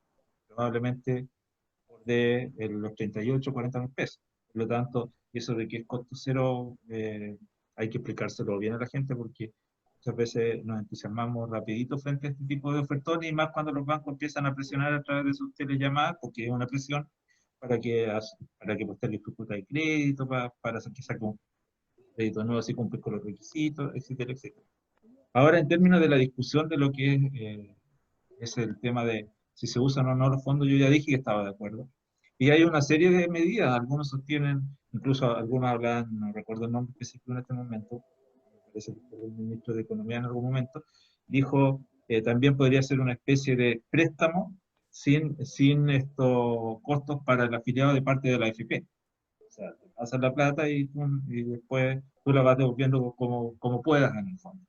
Probablemente de los 38, 40.000 pesos. Por lo tanto, eso de que es costo cero, hay que explicárselo bien a la gente porque muchas veces nos entusiasmamos rapidito frente a este tipo de ofertones y más cuando los bancos empiezan a presionar a través de sus telellamadas, porque es una presión para que postele tu cuota de crédito, para que saque un crédito nuevo si cumple con los requisitos, etcétera, etcétera. Ahora, en términos de la discusión de lo que es el tema de si se usan o no los fondos, yo ya dije que estaba de acuerdo. Y hay una serie de medidas, algunos sostienen, incluso algunos hablan, no recuerdo el nombre específico en este momento, me parece que fue el ministro de Economía en algún momento, dijo también podría ser una especie de préstamo sin estos costos para el afiliado de parte de la AFP. O sea, te pasas la plata y después tú la vas devolviendo como puedas en el fondo.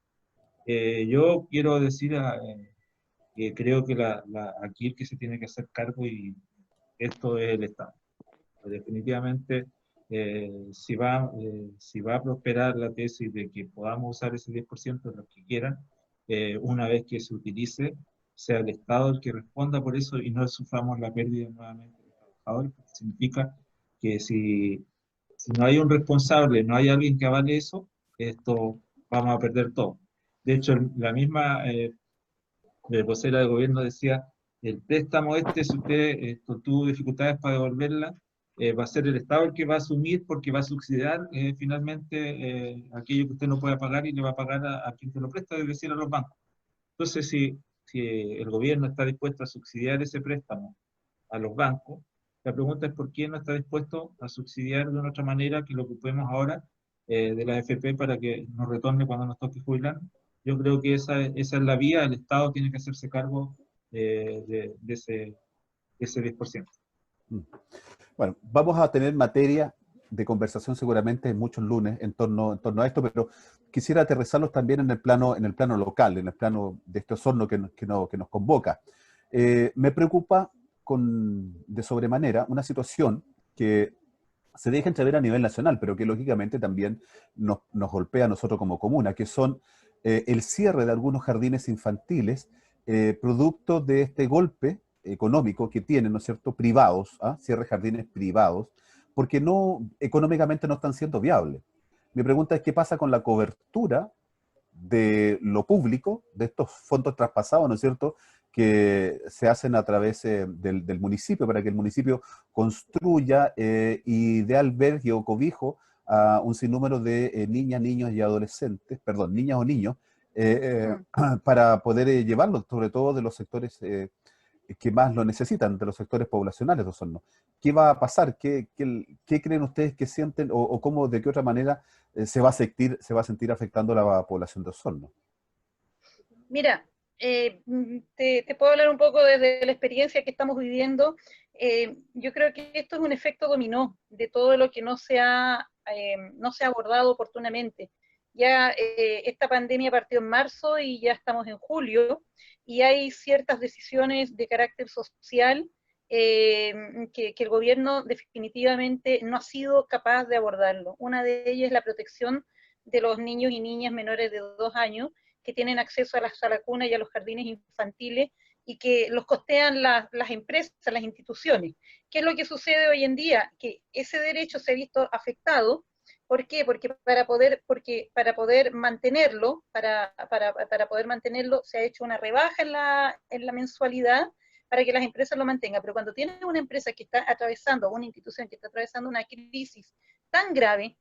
Yo quiero decir que creo que aquí el que se tiene que hacer cargo y esto es el Estado. Definitivamente, si va a prosperar la tesis de que podamos usar ese 10% de los que quieran, una vez que se utilice, sea el Estado el que responda por eso y no suframos la pérdida nuevamente de los trabajadores, porque significa que si no hay un responsable, no hay alguien que avale eso, esto vamos a perder todo. De hecho, la misma vocera de gobierno decía, el préstamo si usted tuvo dificultades para devolverla, va a ser el Estado el que va a asumir porque va a subsidiar finalmente aquello que usted no pueda pagar y le va a pagar a quien te lo presta, es decir, a los bancos. Entonces, si el gobierno está dispuesto a subsidiar ese préstamo a los bancos, la pregunta es por qué no está dispuesto a subsidiar de una otra manera que lo ocupemos ahora de la AFP para que nos retorne cuando nos toque jubilar. Yo creo que esa es la vía, el Estado tiene que hacerse cargo de ese 10%. Bueno, vamos a tener materia de conversación seguramente en muchos lunes en torno a esto, pero quisiera aterrizarlos también en el plano local, en el plano de este Osorno que nos convoca. Me preocupa de sobremanera una situación que se deja entrever a nivel nacional, pero que lógicamente también nos golpea a nosotros como comuna, que son el cierre de algunos jardines infantiles, producto de este golpe económico que tienen, ¿no es cierto?, privados, cierre de jardines privados, porque económicamente no están siendo viables. Mi pregunta es, ¿qué pasa con la cobertura de lo público, de estos fondos traspasados, ¿no es cierto?, que se hacen a través del municipio, para que el municipio construya y dé albergue o cobijo a un sinnúmero de niñas, niños y adolescentes, perdón, niñas o niños, para poder llevarlos, sobre todo de los sectores que más lo necesitan, de los sectores poblacionales de Osorno. ¿Qué va a pasar? ¿Qué creen ustedes que sienten o cómo, de qué otra manera se va a sentir afectando a la población de Osorno? Mira, te puedo hablar un poco desde la experiencia que estamos viviendo. yo creo que esto es un efecto dominó de todo lo que no se ha abordado oportunamente. Ya esta pandemia partió en marzo y ya estamos en julio, y hay ciertas decisiones de carácter social que el gobierno definitivamente no ha sido capaz de abordarlo. Una de ellas es la protección de los niños y niñas menores de 2 años que tienen acceso a la cuna y a los jardines infantiles, y que los costean las empresas, las instituciones. ¿Qué es lo que sucede hoy en día? Que ese derecho se ha visto afectado. ¿Por qué? Porque para poder mantenerlo, se ha hecho una rebaja en la mensualidad para que las empresas lo mantengan. Pero cuando tienes una empresa que está atravesando, una institución que está atravesando una crisis tan grave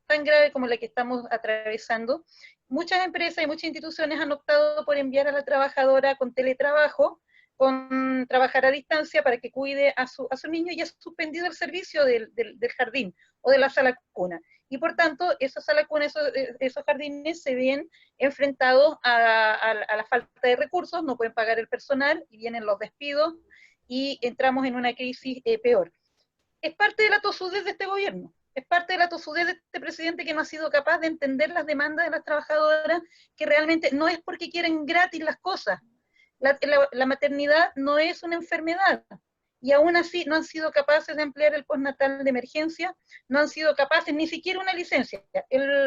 como la que estamos atravesando, muchas empresas y muchas instituciones han optado por enviar a la trabajadora con teletrabajo, con trabajar a distancia para que cuide a su niño, y ha suspendido el servicio del jardín o de la sala cuna. Y por tanto, esas salas cunas, esos jardines se ven enfrentados a la falta de recursos, no pueden pagar el personal y vienen los despidos y entramos en una crisis peor. Es parte de la tosudez de este gobierno. Es parte de la tosudez de este presidente, que no ha sido capaz de entender las demandas de las trabajadoras, que realmente no es porque quieren gratis las cosas. La maternidad no es una enfermedad, y aún así no han sido capaces de emplear el postnatal de emergencia, no han sido capaces ni siquiera una licencia.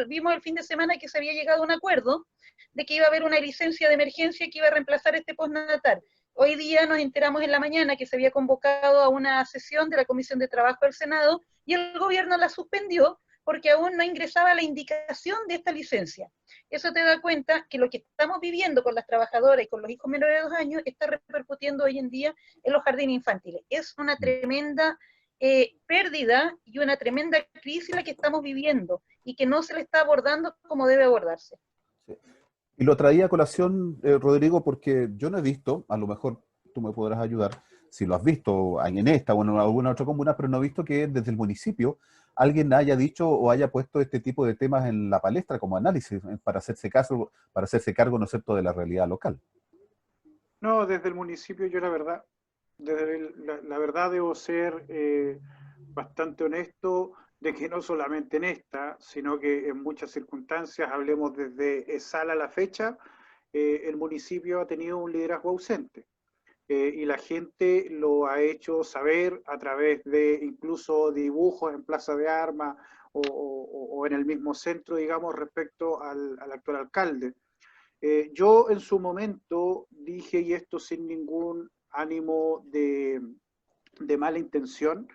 Vimos el fin de semana que se había llegado a un acuerdo de que iba a haber una licencia de emergencia que iba a reemplazar este postnatal. Hoy día nos enteramos en la mañana que se había convocado a una sesión de la Comisión de Trabajo del Senado y el gobierno la suspendió porque aún no ingresaba la indicación de esta licencia. Eso te da cuenta que lo que estamos viviendo con las trabajadoras y con los hijos menores de 2 años está repercutiendo hoy en día en los jardines infantiles. Es una tremenda pérdida y una tremenda crisis la que estamos viviendo, y que no se le está abordando como debe abordarse. Sí. Y lo traía a colación, Rodrigo, porque yo no he visto, a lo mejor tú me podrás ayudar, si lo has visto en esta o en alguna otra comuna, pero no he visto que desde el municipio alguien haya dicho o haya puesto este tipo de temas en la palestra como análisis para hacerse cargo, ¿no es cierto?, de la realidad local. No, desde el municipio yo la verdad, la verdad debo ser bastante honesto de que no solamente en esta, sino que en muchas circunstancias, hablemos desde ESAL a la fecha, el municipio ha tenido un liderazgo ausente. Y la gente lo ha hecho saber a través de incluso dibujos en Plaza de Armas o en el mismo centro, digamos, respecto al actual alcalde. Yo en su momento dije, y esto sin ningún ánimo de mala intención,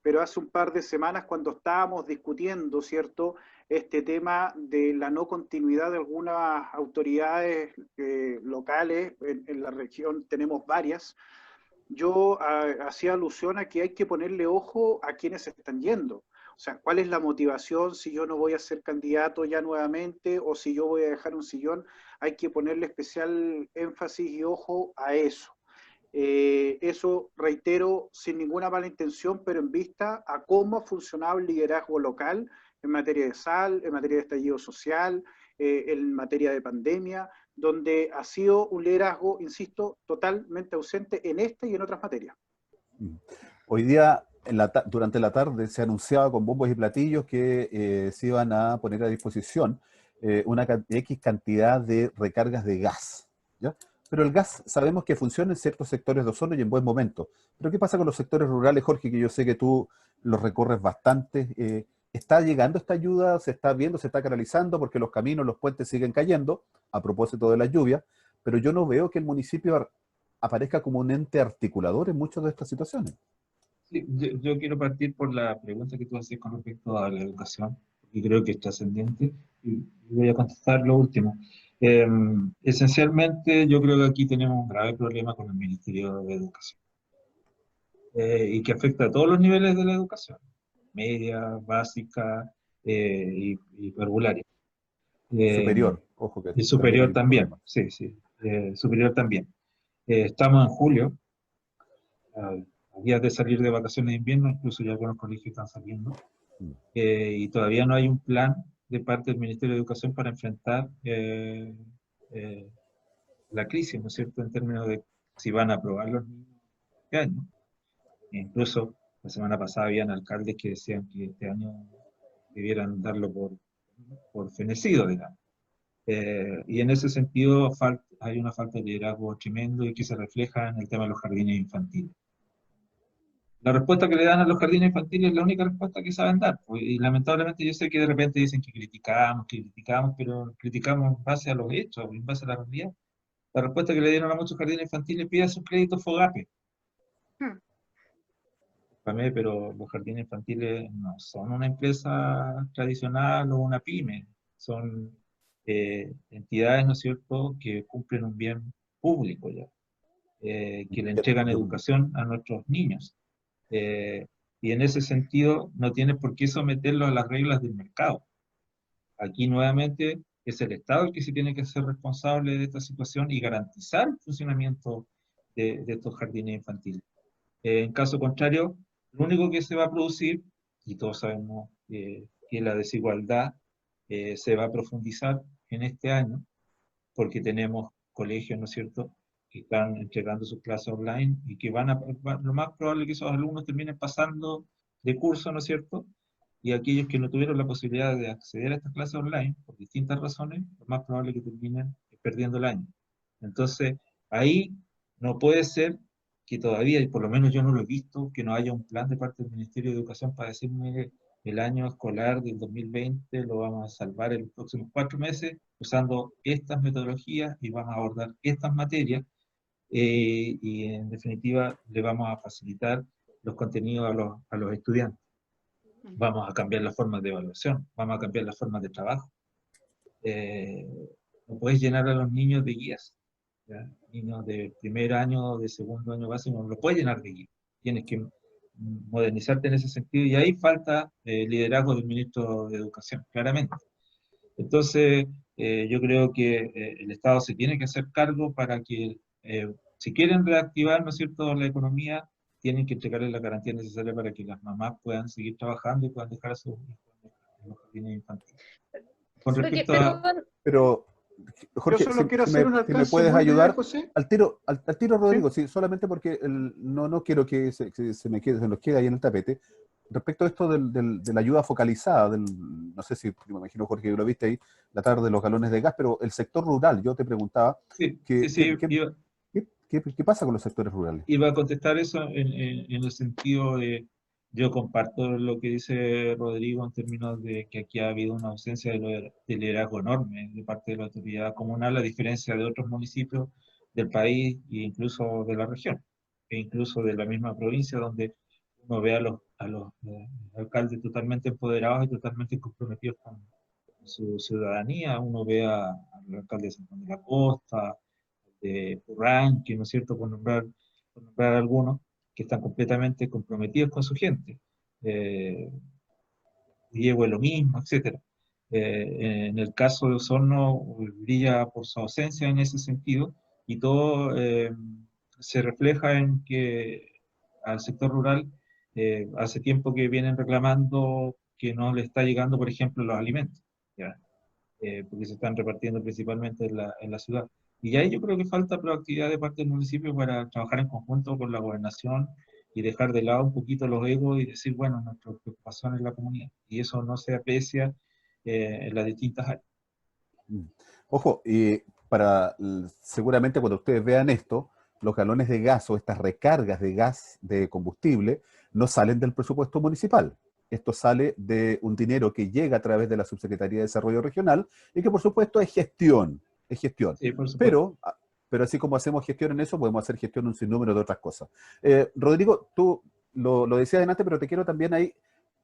pero hace un par de semanas cuando estábamos discutiendo, ¿cierto?, este tema de la no continuidad de algunas autoridades locales, en la región tenemos varias, yo hacía alusión a que hay que ponerle ojo a quienes están yendo. O sea, ¿cuál es la motivación si yo no voy a ser candidato ya nuevamente o si yo voy a dejar un sillón? Hay que ponerle especial énfasis y ojo a eso. Eso, reitero, sin ninguna mala intención, pero en vista a cómo ha funcionado el liderazgo local en materia de sal, en materia de estallido social, en materia de pandemia, donde ha sido un liderazgo, insisto, totalmente ausente en esta y en otras materias. Hoy día, durante la tarde, se anunciaba con bombos y platillos que se iban a poner a disposición una X cantidad de recargas de gas, ¿ya? Pero el gas sabemos que funciona en ciertos sectores de Osorno y en buen momento. Pero ¿qué pasa con los sectores rurales, Jorge, que yo sé que tú los recorres bastante? ¿Está llegando esta ayuda? ¿Se está viendo? ¿Se está canalizando? Porque los caminos, los puentes siguen cayendo a propósito de las lluvias, pero yo no veo que el municipio aparezca como un ente articulador en muchas de estas situaciones. Sí, yo quiero partir por la pregunta que tú haces con respecto a la educación, y creo que es trascendente, y voy a contestar lo último. Esencialmente, yo creo que aquí tenemos un grave problema con el Ministerio de Educación, y que afecta a todos los niveles de la educación, media, básica y parvularia. Superior, ojo que Y también hay superior un también, problema. sí, sí, superior también. Estamos en julio, a días de salir de vacaciones de invierno, incluso ya algunos colegios están saliendo, y todavía no hay un plan de parte del Ministerio de Educación para enfrentar la crisis, ¿no es cierto?, en términos de si van a aprobar los niños este año. Incluso La semana pasada habían alcaldes que decían que este año debieran darlo por fenecido, digamos. Y en ese sentido hay una falta de liderazgo tremendo y que se refleja en el tema de los jardines infantiles. La respuesta que le dan a los jardines infantiles es la única respuesta que saben dar. Pues, y lamentablemente yo sé que de repente dicen que criticamos, pero criticamos en base a los hechos, en base a la realidad. La respuesta que le dieron a muchos jardines infantiles: pida sus créditos FOGAPE. Pero los jardines infantiles no son una empresa tradicional o una pyme, son entidades, ¿no es cierto?, que cumplen un bien público ya, que le entregan educación a nuestros niños. Y en ese sentido no tiene por qué someterlo a las reglas del mercado. Aquí nuevamente es el Estado el que se tiene que hacer responsable de esta situación y garantizar el funcionamiento de estos jardines infantiles. En caso contrario, lo único que se va a producir, y todos sabemos que la desigualdad se va a profundizar en este año, porque tenemos colegios, ¿no es cierto?, que están entregando sus clases online y que lo más probable es que esos alumnos terminen pasando de curso, ¿no es cierto?, y aquellos que no tuvieron la posibilidad de acceder a estas clases online, por distintas razones, lo más probable es que terminen perdiendo el año. Entonces, ahí no puede ser que todavía, y por lo menos yo no lo he visto, que no haya un plan de parte del Ministerio de Educación para decirme el año escolar del 2020 lo vamos a salvar en los próximos 4 meses usando estas metodologías y vamos a abordar estas materias y en definitiva le vamos a facilitar los contenidos a los estudiantes. Vamos a cambiar las formas de evaluación, vamos a cambiar las formas de trabajo. No puedes llenar a los niños de guías, ¿ya? Niños de primer año, de segundo año básico, no lo puedes llenar de guías. Tienes que modernizarte en ese sentido y ahí falta liderazgo del ministro de Educación, claramente. Entonces, yo creo que el Estado se tiene que hacer cargo para que, si quieren reactivar, ¿no es cierto?, la economía, tienen que entregarle la garantía necesaria para que las mamás puedan seguir trabajando y puedan dejar a sus hijos en los jardines infantiles. Con respecto a... Pero, Jorge, yo solo quiero si hacer un me alcance puedes muy breve, ayudar José. al tiro, Rodrigo, sí, solamente porque no quiero que se nos quede ahí en el tapete. Respecto a esto de la ayuda focalizada, no sé si, me imagino, Jorge, lo viste ahí, la tarde de los galones de gas, pero el sector rural, yo te preguntaba, ¿qué pasa con los sectores rurales? Iba a contestar eso en el sentido de, yo comparto lo que dice Rodrigo en términos de que aquí ha habido una ausencia de liderazgo enorme de parte de la autoridad comunal, a diferencia de otros municipios del país e incluso de la región, e incluso de la misma provincia, donde uno ve a los alcaldes totalmente empoderados y totalmente comprometidos con su ciudadanía. Uno ve al alcalde de San Juan de la Costa, de Ranking, ¿no es cierto?, por nombrar algunos, que están completamente comprometidos con su gente. Diego es lo mismo, etc. En el caso de Osorno, brilla por su ausencia en ese sentido, y todo se refleja en que al sector rural hace tiempo que vienen reclamando que no le está llegando, por ejemplo, los alimentos, ¿ya? Porque se están repartiendo principalmente en la ciudad. Y ahí yo creo que falta proactividad de parte del municipio para trabajar en conjunto con la gobernación y dejar de lado un poquito los egos y decir, bueno, nuestra preocupación es la comunidad. Y eso no se aprecia en las distintas áreas. Ojo, seguramente cuando ustedes vean esto, los galones de gas o estas recargas de gas de combustible no salen del presupuesto municipal. Esto sale de un dinero que llega a través de la Subsecretaría de Desarrollo Regional y que por supuesto es gestión. Sí, por supuesto. Pero así como hacemos gestión en eso, podemos hacer gestión en un sinnúmero de otras cosas. Rodrigo, tú lo decías adelante, pero te quiero también ahí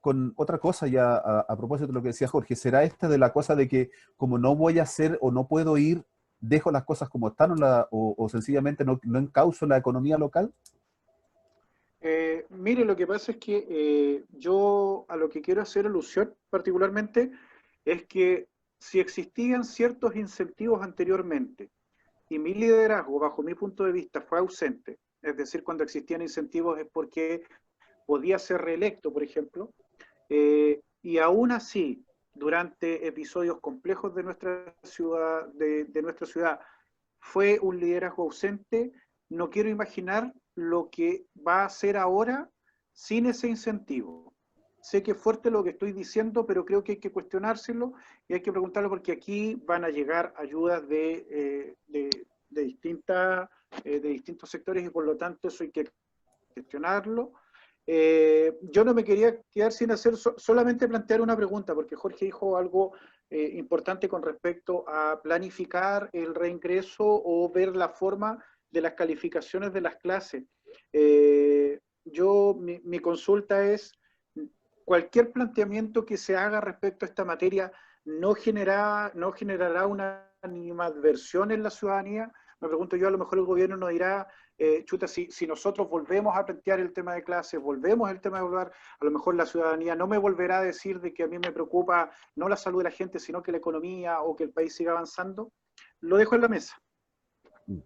con otra cosa ya a propósito de lo que decía Jorge. ¿Será esta de la cosa de que como no voy a hacer o no puedo ir, dejo las cosas como están o sencillamente no encauzo la economía local? Mire, lo que pasa es que yo a lo que quiero hacer alusión particularmente es que si existían ciertos incentivos anteriormente y mi liderazgo, bajo mi punto de vista, fue ausente, es decir, cuando existían incentivos es porque podía ser reelecto, por ejemplo, y aún así, durante episodios complejos de nuestra ciudad, fue un liderazgo ausente. No quiero imaginar lo que va a hacer ahora sin ese incentivo. Sé que es fuerte lo que estoy diciendo, pero creo que hay que cuestionárselo y hay que preguntarlo porque aquí van a llegar ayudas de distintos sectores y por lo tanto eso hay que gestionarlo. Yo no me quería quedar sin hacer solamente plantear una pregunta, porque Jorge dijo algo importante con respecto a planificar el reingreso o ver la forma de las calificaciones de las clases. Mi consulta es, cualquier planteamiento que se haga respecto a esta materia no generará una animadversión en la ciudadanía. Me pregunto yo, a lo mejor el gobierno nos dirá, chuta, si nosotros volvemos a plantear el tema de clases, volvemos el tema de votar, a lo mejor la ciudadanía no me volverá a decir de que a mí me preocupa no la salud de la gente, sino que la economía o que el país siga avanzando. Lo dejo en la mesa.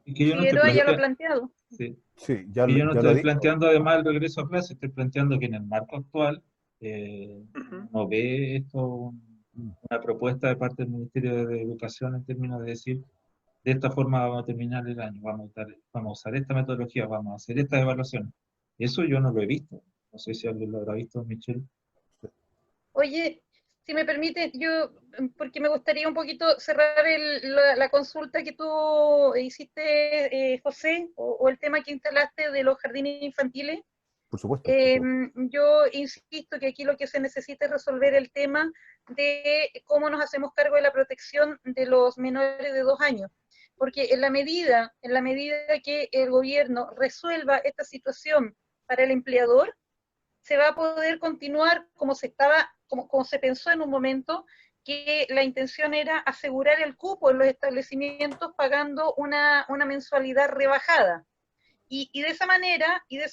Y que yo no Figueroa ya lo ha estoy planteado. sí. Sí, Y ya yo no lo he estoy dicho. planteando además el regreso a clases, estoy planteando que en el marco actual Uh-huh. no ve esto una propuesta de parte del Ministerio de Educación en términos de decir, de esta forma vamos a terminar el año, vamos a usar esta metodología, vamos a hacer estas evaluaciones. Eso yo no lo he visto. No sé si alguien lo habrá visto, Michelle. Oye, si me permite, yo, porque me gustaría un poquito cerrar la consulta que tú hiciste, José, o el tema que instalaste de los jardines infantiles. Por supuesto. Por supuesto. Yo insisto que aquí lo que se necesita es resolver el tema de cómo nos hacemos cargo de la protección de los menores de 2 años. Porque en la medida que el gobierno resuelva esta situación para el empleador, se va a poder continuar como se pensó en un momento, que la intención era asegurar el cupo en los establecimientos pagando una mensualidad rebajada. Y de esa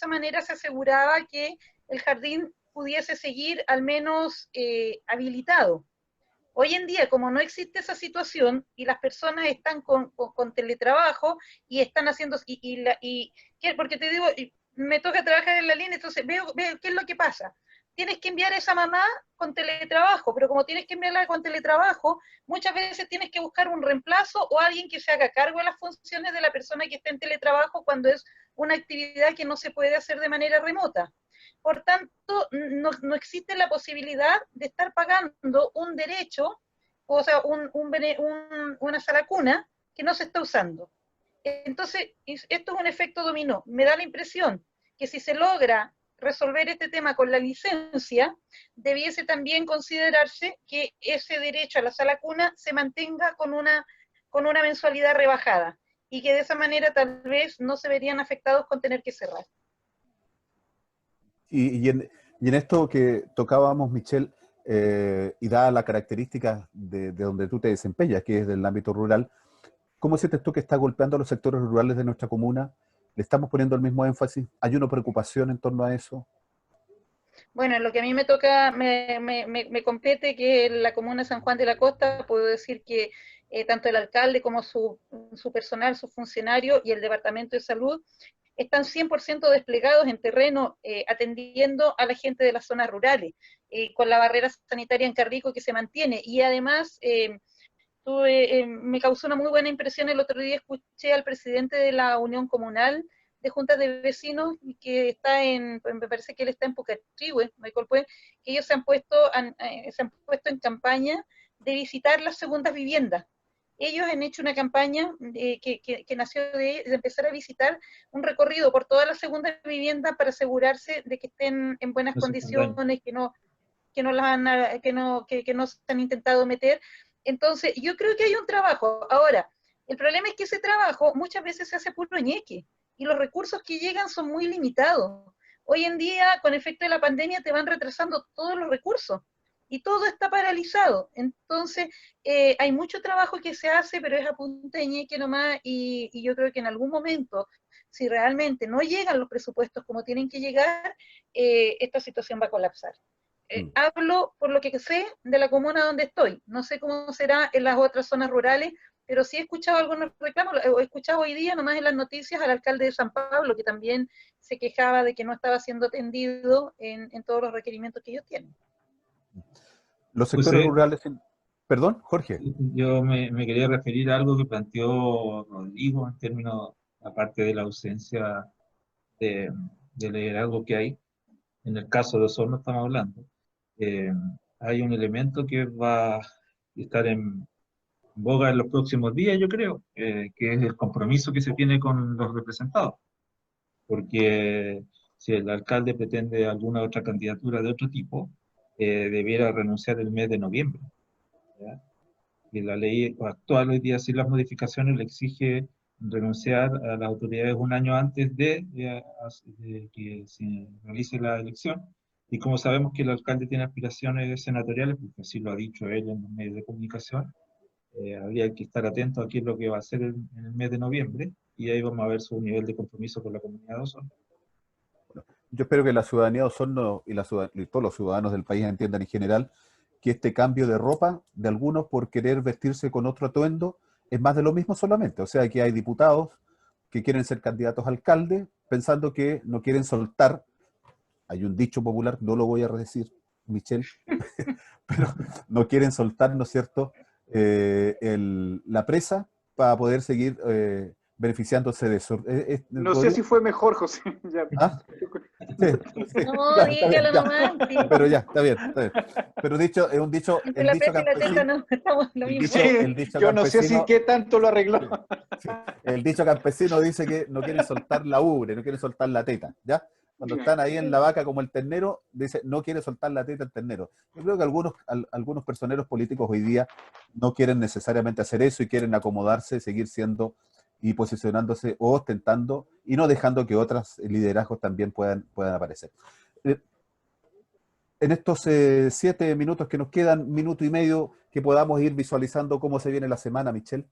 manera se aseguraba que el jardín pudiese seguir al menos habilitado. Hoy en día, como no existe esa situación y las personas están con teletrabajo y están haciendo, porque te digo, me toca trabajar en la línea, entonces veo qué es lo que pasa. Tienes que enviar a esa mamá con teletrabajo, pero como tienes que enviarla con teletrabajo, muchas veces tienes que buscar un reemplazo o alguien que se haga cargo de las funciones de la persona que está en teletrabajo cuando es una actividad que no se puede hacer de manera remota. Por tanto, no existe la posibilidad de estar pagando un derecho, o sea, una sala cuna que no se está usando. Entonces, esto es un efecto dominó. Me da la impresión que si se logra resolver este tema con la licencia, debiese también considerarse que ese derecho a la sala cuna se mantenga con una mensualidad rebajada y que de esa manera tal vez no se verían afectados con tener que cerrar. Y en esto que tocábamos, Michelle, y dada la característica de donde tú te desempeñas, que es del ámbito rural, ¿cómo sientes tú que está golpeando a los sectores rurales de nuestra comuna? ¿Le estamos poniendo el mismo énfasis? ¿Hay una preocupación en torno a eso? Bueno, lo que a mí me toca, me compete que en la comuna de San Juan de la Costa, puedo decir que tanto el alcalde como su personal, sus funcionarios y el Departamento de Salud están 100% desplegados en terreno, atendiendo a la gente de las zonas rurales, con la barrera sanitaria en Carrico que se mantiene. Y además, me causó una muy buena impresión el otro día, escuché al presidente de la Unión Comunal de Juntas de Vecinos, que está me parece que él está en Pucachihue, Michael Pue, que ellos se han puesto en campaña de visitar las segundas viviendas. Ellos han hecho una campaña que nació de empezar a visitar un recorrido por todas las segundas viviendas para asegurarse de que estén en buenas condiciones, que no se han intentado meter. Entonces, yo creo que hay un trabajo. Ahora, el problema es que ese trabajo muchas veces se hace puro ñeque y los recursos que llegan son muy limitados. Hoy en día, con efecto de la pandemia, te van retrasando todos los recursos y todo está paralizado. Entonces, hay mucho trabajo que se hace, pero es a punta de ñeque nomás, y yo creo que en algún momento, si realmente no llegan los presupuestos como tienen que llegar, esta situación va a colapsar. Hablo por lo que sé de la comuna donde estoy. No sé cómo será en las otras zonas rurales, pero sí he escuchado algunos reclamos. He escuchado hoy día nomás en las noticias al alcalde de San Pablo, que también se quejaba de que no estaba siendo atendido en todos los requerimientos que ellos tienen. Los sectores rurales... Perdón, Jorge. Yo me quería referir a algo que planteó Rodrigo en términos, aparte de la ausencia de liderazgo que hay. en el caso de Osorno estamos hablando, hay un elemento que va a estar en boga en los próximos días, yo creo, que es el compromiso que se tiene con los representados. Porque si el alcalde pretende alguna otra candidatura de otro tipo, debiera renunciar el mes de noviembre, ¿ya? Y la ley actual hoy día, sin las modificaciones, le exige renunciar a las autoridades un año antes de que se realice la elección. Y como sabemos que el alcalde tiene aspiraciones senatoriales, porque así lo ha dicho él en los medios de comunicación, habría que estar atento a qué es lo que va a hacer en el mes de noviembre, y ahí vamos a ver su nivel de compromiso con la comunidad de Osorno. Yo espero que la ciudadanía de Osorno y todos los ciudadanos del país entiendan en general que este cambio de ropa de algunos por querer vestirse con otro atuendo es más de lo mismo solamente. O sea, que hay diputados que quieren ser candidatos a alcalde pensando que no quieren soltar, hay un dicho popular, no lo voy a decir, Michelle, pero no quieren soltar, ¿no es cierto?, la presa para poder seguir beneficiándose de eso. No sé si fue mejor, José. Ya. ¿Ah? Sí, No, ya, dígalo ya. nomás. Sí. Pero ya, está bien, está bien. Pero es un dicho, Entre el la dicho pesa y la teta campesino, no estamos lo mismo. el dicho Yo no sé si campesino, qué tanto lo arregló. sí, el dicho campesino dice que no quieren soltar la ubre, no quieren soltar la teta, ¿ya? Cuando están ahí en la vaca como el ternero, dice, no quiere soltar la teta el ternero. Yo creo que algunos personeros políticos hoy día no quieren necesariamente hacer eso y quieren acomodarse, seguir siendo y posicionándose o ostentando y no dejando que otros liderazgos también puedan aparecer. En estos 7 minutos que nos quedan, minuto y medio, que podamos ir visualizando cómo se viene la semana, Michelle.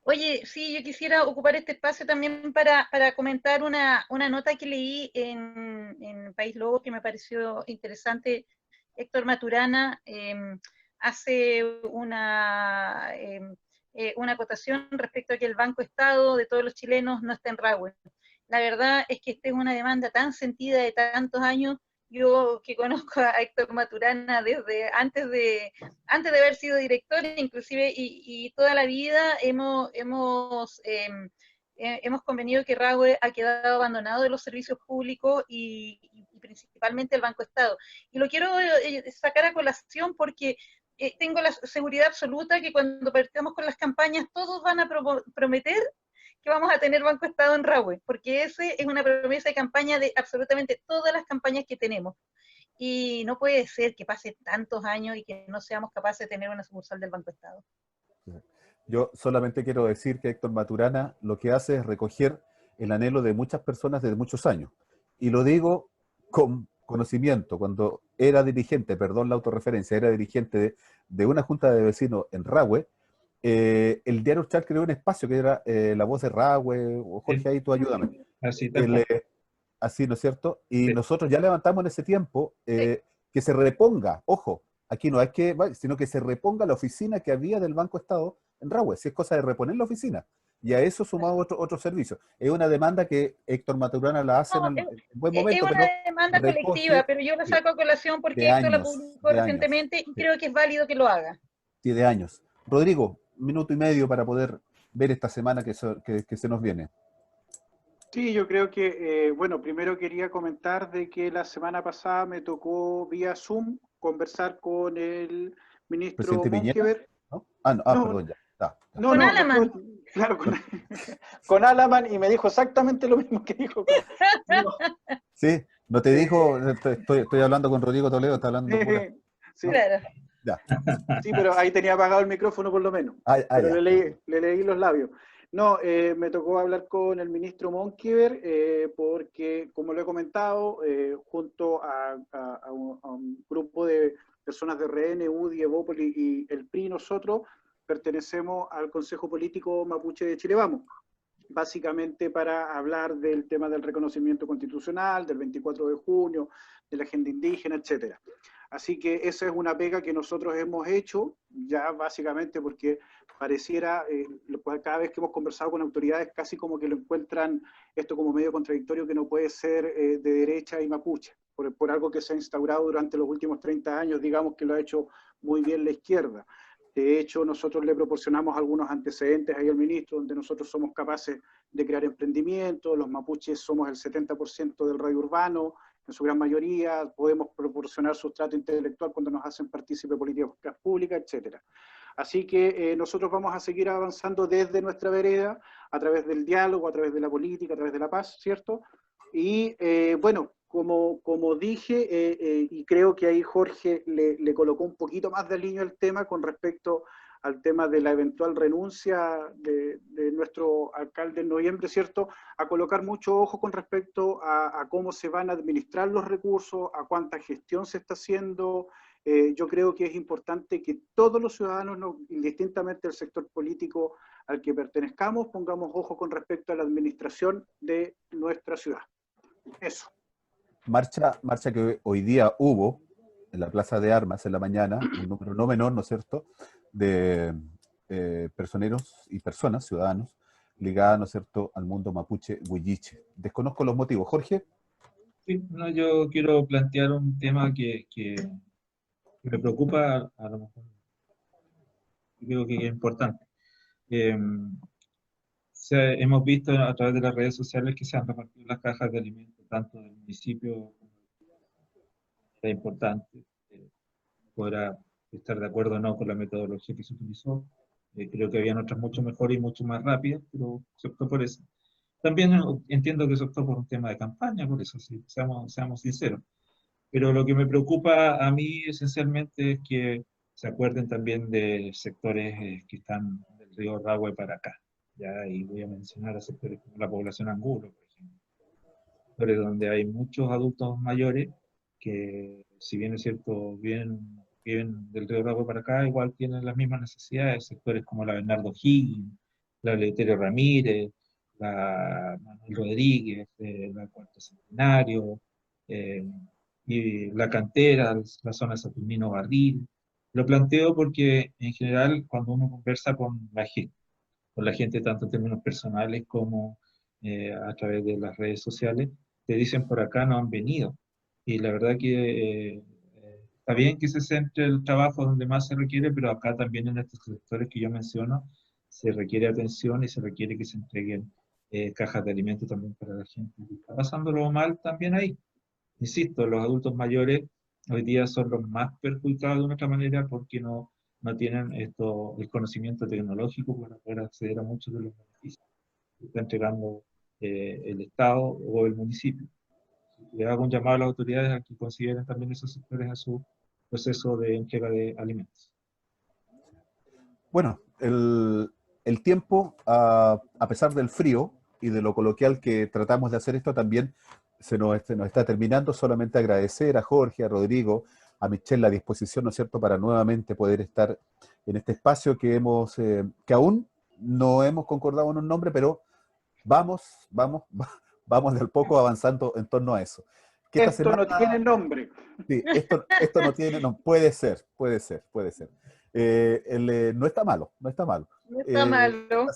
Oye, sí, yo quisiera ocupar este espacio también para comentar una nota que leí en País Lobo que me pareció interesante. Héctor Maturana hace una acotación respecto a que el Banco Estado de todos los chilenos no está en Rahue. La verdad es que esta es una demanda tan sentida de tantos años. Yo que conozco a Héctor Maturana desde antes de haber sido director, inclusive, y toda la vida hemos convenido que Rahue ha quedado abandonado de los servicios públicos y principalmente el Banco Estado. Y lo quiero sacar a colación porque tengo la seguridad absoluta que cuando partamos con las campañas todos van a prometer que vamos a tener Banco Estado en Rahue, porque esa es una promesa de campaña de absolutamente todas las campañas que tenemos. Y no puede ser que pase tantos años y que no seamos capaces de tener una sucursal del Banco Estado. Yo solamente quiero decir que Héctor Maturana lo que hace es recoger el anhelo de muchas personas desde muchos años. Y lo digo con conocimiento. Cuando era dirigente, perdón la autorreferencia, era dirigente de una junta de vecinos en Rahue, el diario Chat creó un espacio que era La Voz de Rahue, o Jorge, ahí tú ayúdame. Así, ¿no es cierto? Y sí, nosotros ya levantamos en ese tiempo que se reponga, ojo, aquí no es que, sino que se reponga la oficina que había del Banco Estado en Rahue, si es cosa de reponer la oficina. Y a eso sumado otro servicio. Es una demanda que Héctor Maturana la hace en buen momento. Es una demanda colectiva, pero yo la saco a colación porque Héctor la publicó recientemente y creo que es válido que lo haga. Sí, de años. Rodrigo, 1 minuto y medio para poder ver esta semana que se nos viene. Sí, yo creo que, bueno, primero quería comentar de que la semana pasada me tocó vía Zoom conversar con el ministro Monkever. ¿No? Perdón, ya. Con Alaman. Claro, con Alaman, y me dijo exactamente lo mismo que dijo. Sí, no te dijo, estoy hablando con Rodrigo Toledo, está hablando. Sí, claro. Ya. Sí, pero ahí tenía apagado el micrófono por lo menos. Pero le leí los labios. No, me tocó hablar con el ministro Monkever porque, como lo he comentado, junto a un grupo de personas de RN, UDI, Evópolis y el PRI, nosotros pertenecemos al Consejo Político Mapuche de Chile Vamos, básicamente para hablar del tema del reconocimiento constitucional, del 24 de junio, de la agenda indígena, etcétera. Así que esa es una pega que nosotros hemos hecho, ya básicamente porque pareciera, cada vez que hemos conversado con autoridades, casi como que lo encuentran esto como medio contradictorio, que no puede ser de derecha y mapuche, por algo que se ha instaurado durante los últimos 30 años, digamos que lo ha hecho muy bien la izquierda. De hecho, nosotros le proporcionamos algunos antecedentes ahí al ministro, donde nosotros somos capaces de crear emprendimientos, los mapuches somos el 70% del radio urbano, en su gran mayoría, podemos proporcionar sustrato intelectual cuando nos hacen partícipe de políticas públicas, etcétera. Así que nosotros vamos a seguir avanzando desde nuestra vereda, a través del diálogo, a través de la política, a través de la paz, ¿cierto? Y bueno, como dije, y creo que ahí Jorge le colocó un poquito más de aliño al tema con respecto al tema de la eventual renuncia de nuestro alcalde en noviembre, ¿cierto? A colocar mucho ojo con respecto a cómo se van a administrar los recursos, a cuánta gestión se está haciendo. Yo creo que es importante que todos los ciudadanos, indistintamente del sector político al que pertenezcamos, pongamos ojo con respecto a la administración de nuestra ciudad. Eso. Marcha que hoy día hubo en la Plaza de Armas en la mañana, un número no menor, ¿no es cierto?, de personeros y personas, ciudadanos, ligadas, ¿no es cierto?, al mundo mapuche huilliche. Desconozco los motivos. Jorge. Sí, no, yo quiero plantear un tema que me preocupa, a lo mejor, creo que es importante. Hemos visto a través de las redes sociales que se han repartido las cajas de alimentos, tanto del municipio como de importante. Podrá estar de acuerdo o no con la metodología que se utilizó. Creo que habían otras mucho mejores y mucho más rápidas, pero se optó por eso. También entiendo que se optó por un tema de campaña, por eso, sí, seamos sinceros. Pero lo que me preocupa a mí esencialmente es que se acuerden también de sectores que están del río Rahue para acá. ¿Ya? Y voy a mencionar a sectores como la población Angulo, por ejemplo. Sectores donde hay muchos adultos mayores que, si bien es cierto, viven del río Rahue para acá, igual tienen las mismas necesidades. Sectores como la Bernardo Higgins, la Eleuterio Ramírez, la Manuel Rodríguez, la Cuarto Centenario, y la cantera, la zona de Saturnino Barril. Lo planteo porque en general cuando uno conversa con la gente tanto en términos personales como a través de las redes sociales, te dicen por acá no han venido. Y la verdad que está bien que se centre el trabajo donde más se requiere, pero acá también en estos sectores que yo menciono se requiere atención y se requiere que se entreguen cajas de alimentos también para la gente que está pasándolo mal también ahí. Insisto, los adultos mayores hoy día son los más perjudicados de una otra manera porque no tienen el conocimiento tecnológico para poder acceder a muchos de los beneficios que está entregando el Estado o el municipio. Le hago un llamado a las autoridades a que consideren también esos sectores en su proceso de entrega de alimentos. Bueno, el tiempo, a pesar del frío y de lo coloquial que tratamos de hacer esto, también se nos está terminando. Solamente agradecer a Jorge, a Rodrigo, a Michelle la disposición, ¿no es cierto?, para nuevamente poder estar en este espacio que que aún no hemos concordado en un nombre, pero vamos de a poco avanzando en torno a eso. Que esta Esto semana, no tiene nombre. sí, esto no tiene, no, puede ser. No está malo, no está malo. No está malo.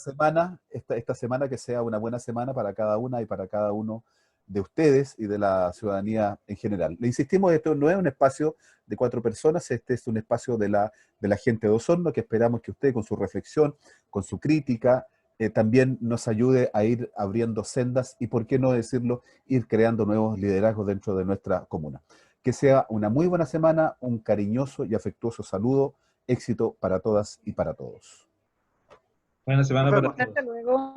Esta semana que sea una buena semana para cada una y para cada uno de ustedes y de la ciudadanía en general. Le insistimos, esto no es un espacio de 4 personas, este es un espacio de la gente de Osorno, que esperamos que usted con su reflexión, con su crítica, también nos ayude a ir abriendo sendas y, por qué no decirlo, ir creando nuevos liderazgos dentro de nuestra comuna. Que sea una muy buena semana, un cariñoso y afectuoso saludo, éxito para todas y para todos. Buena semana para todos. Hasta luego.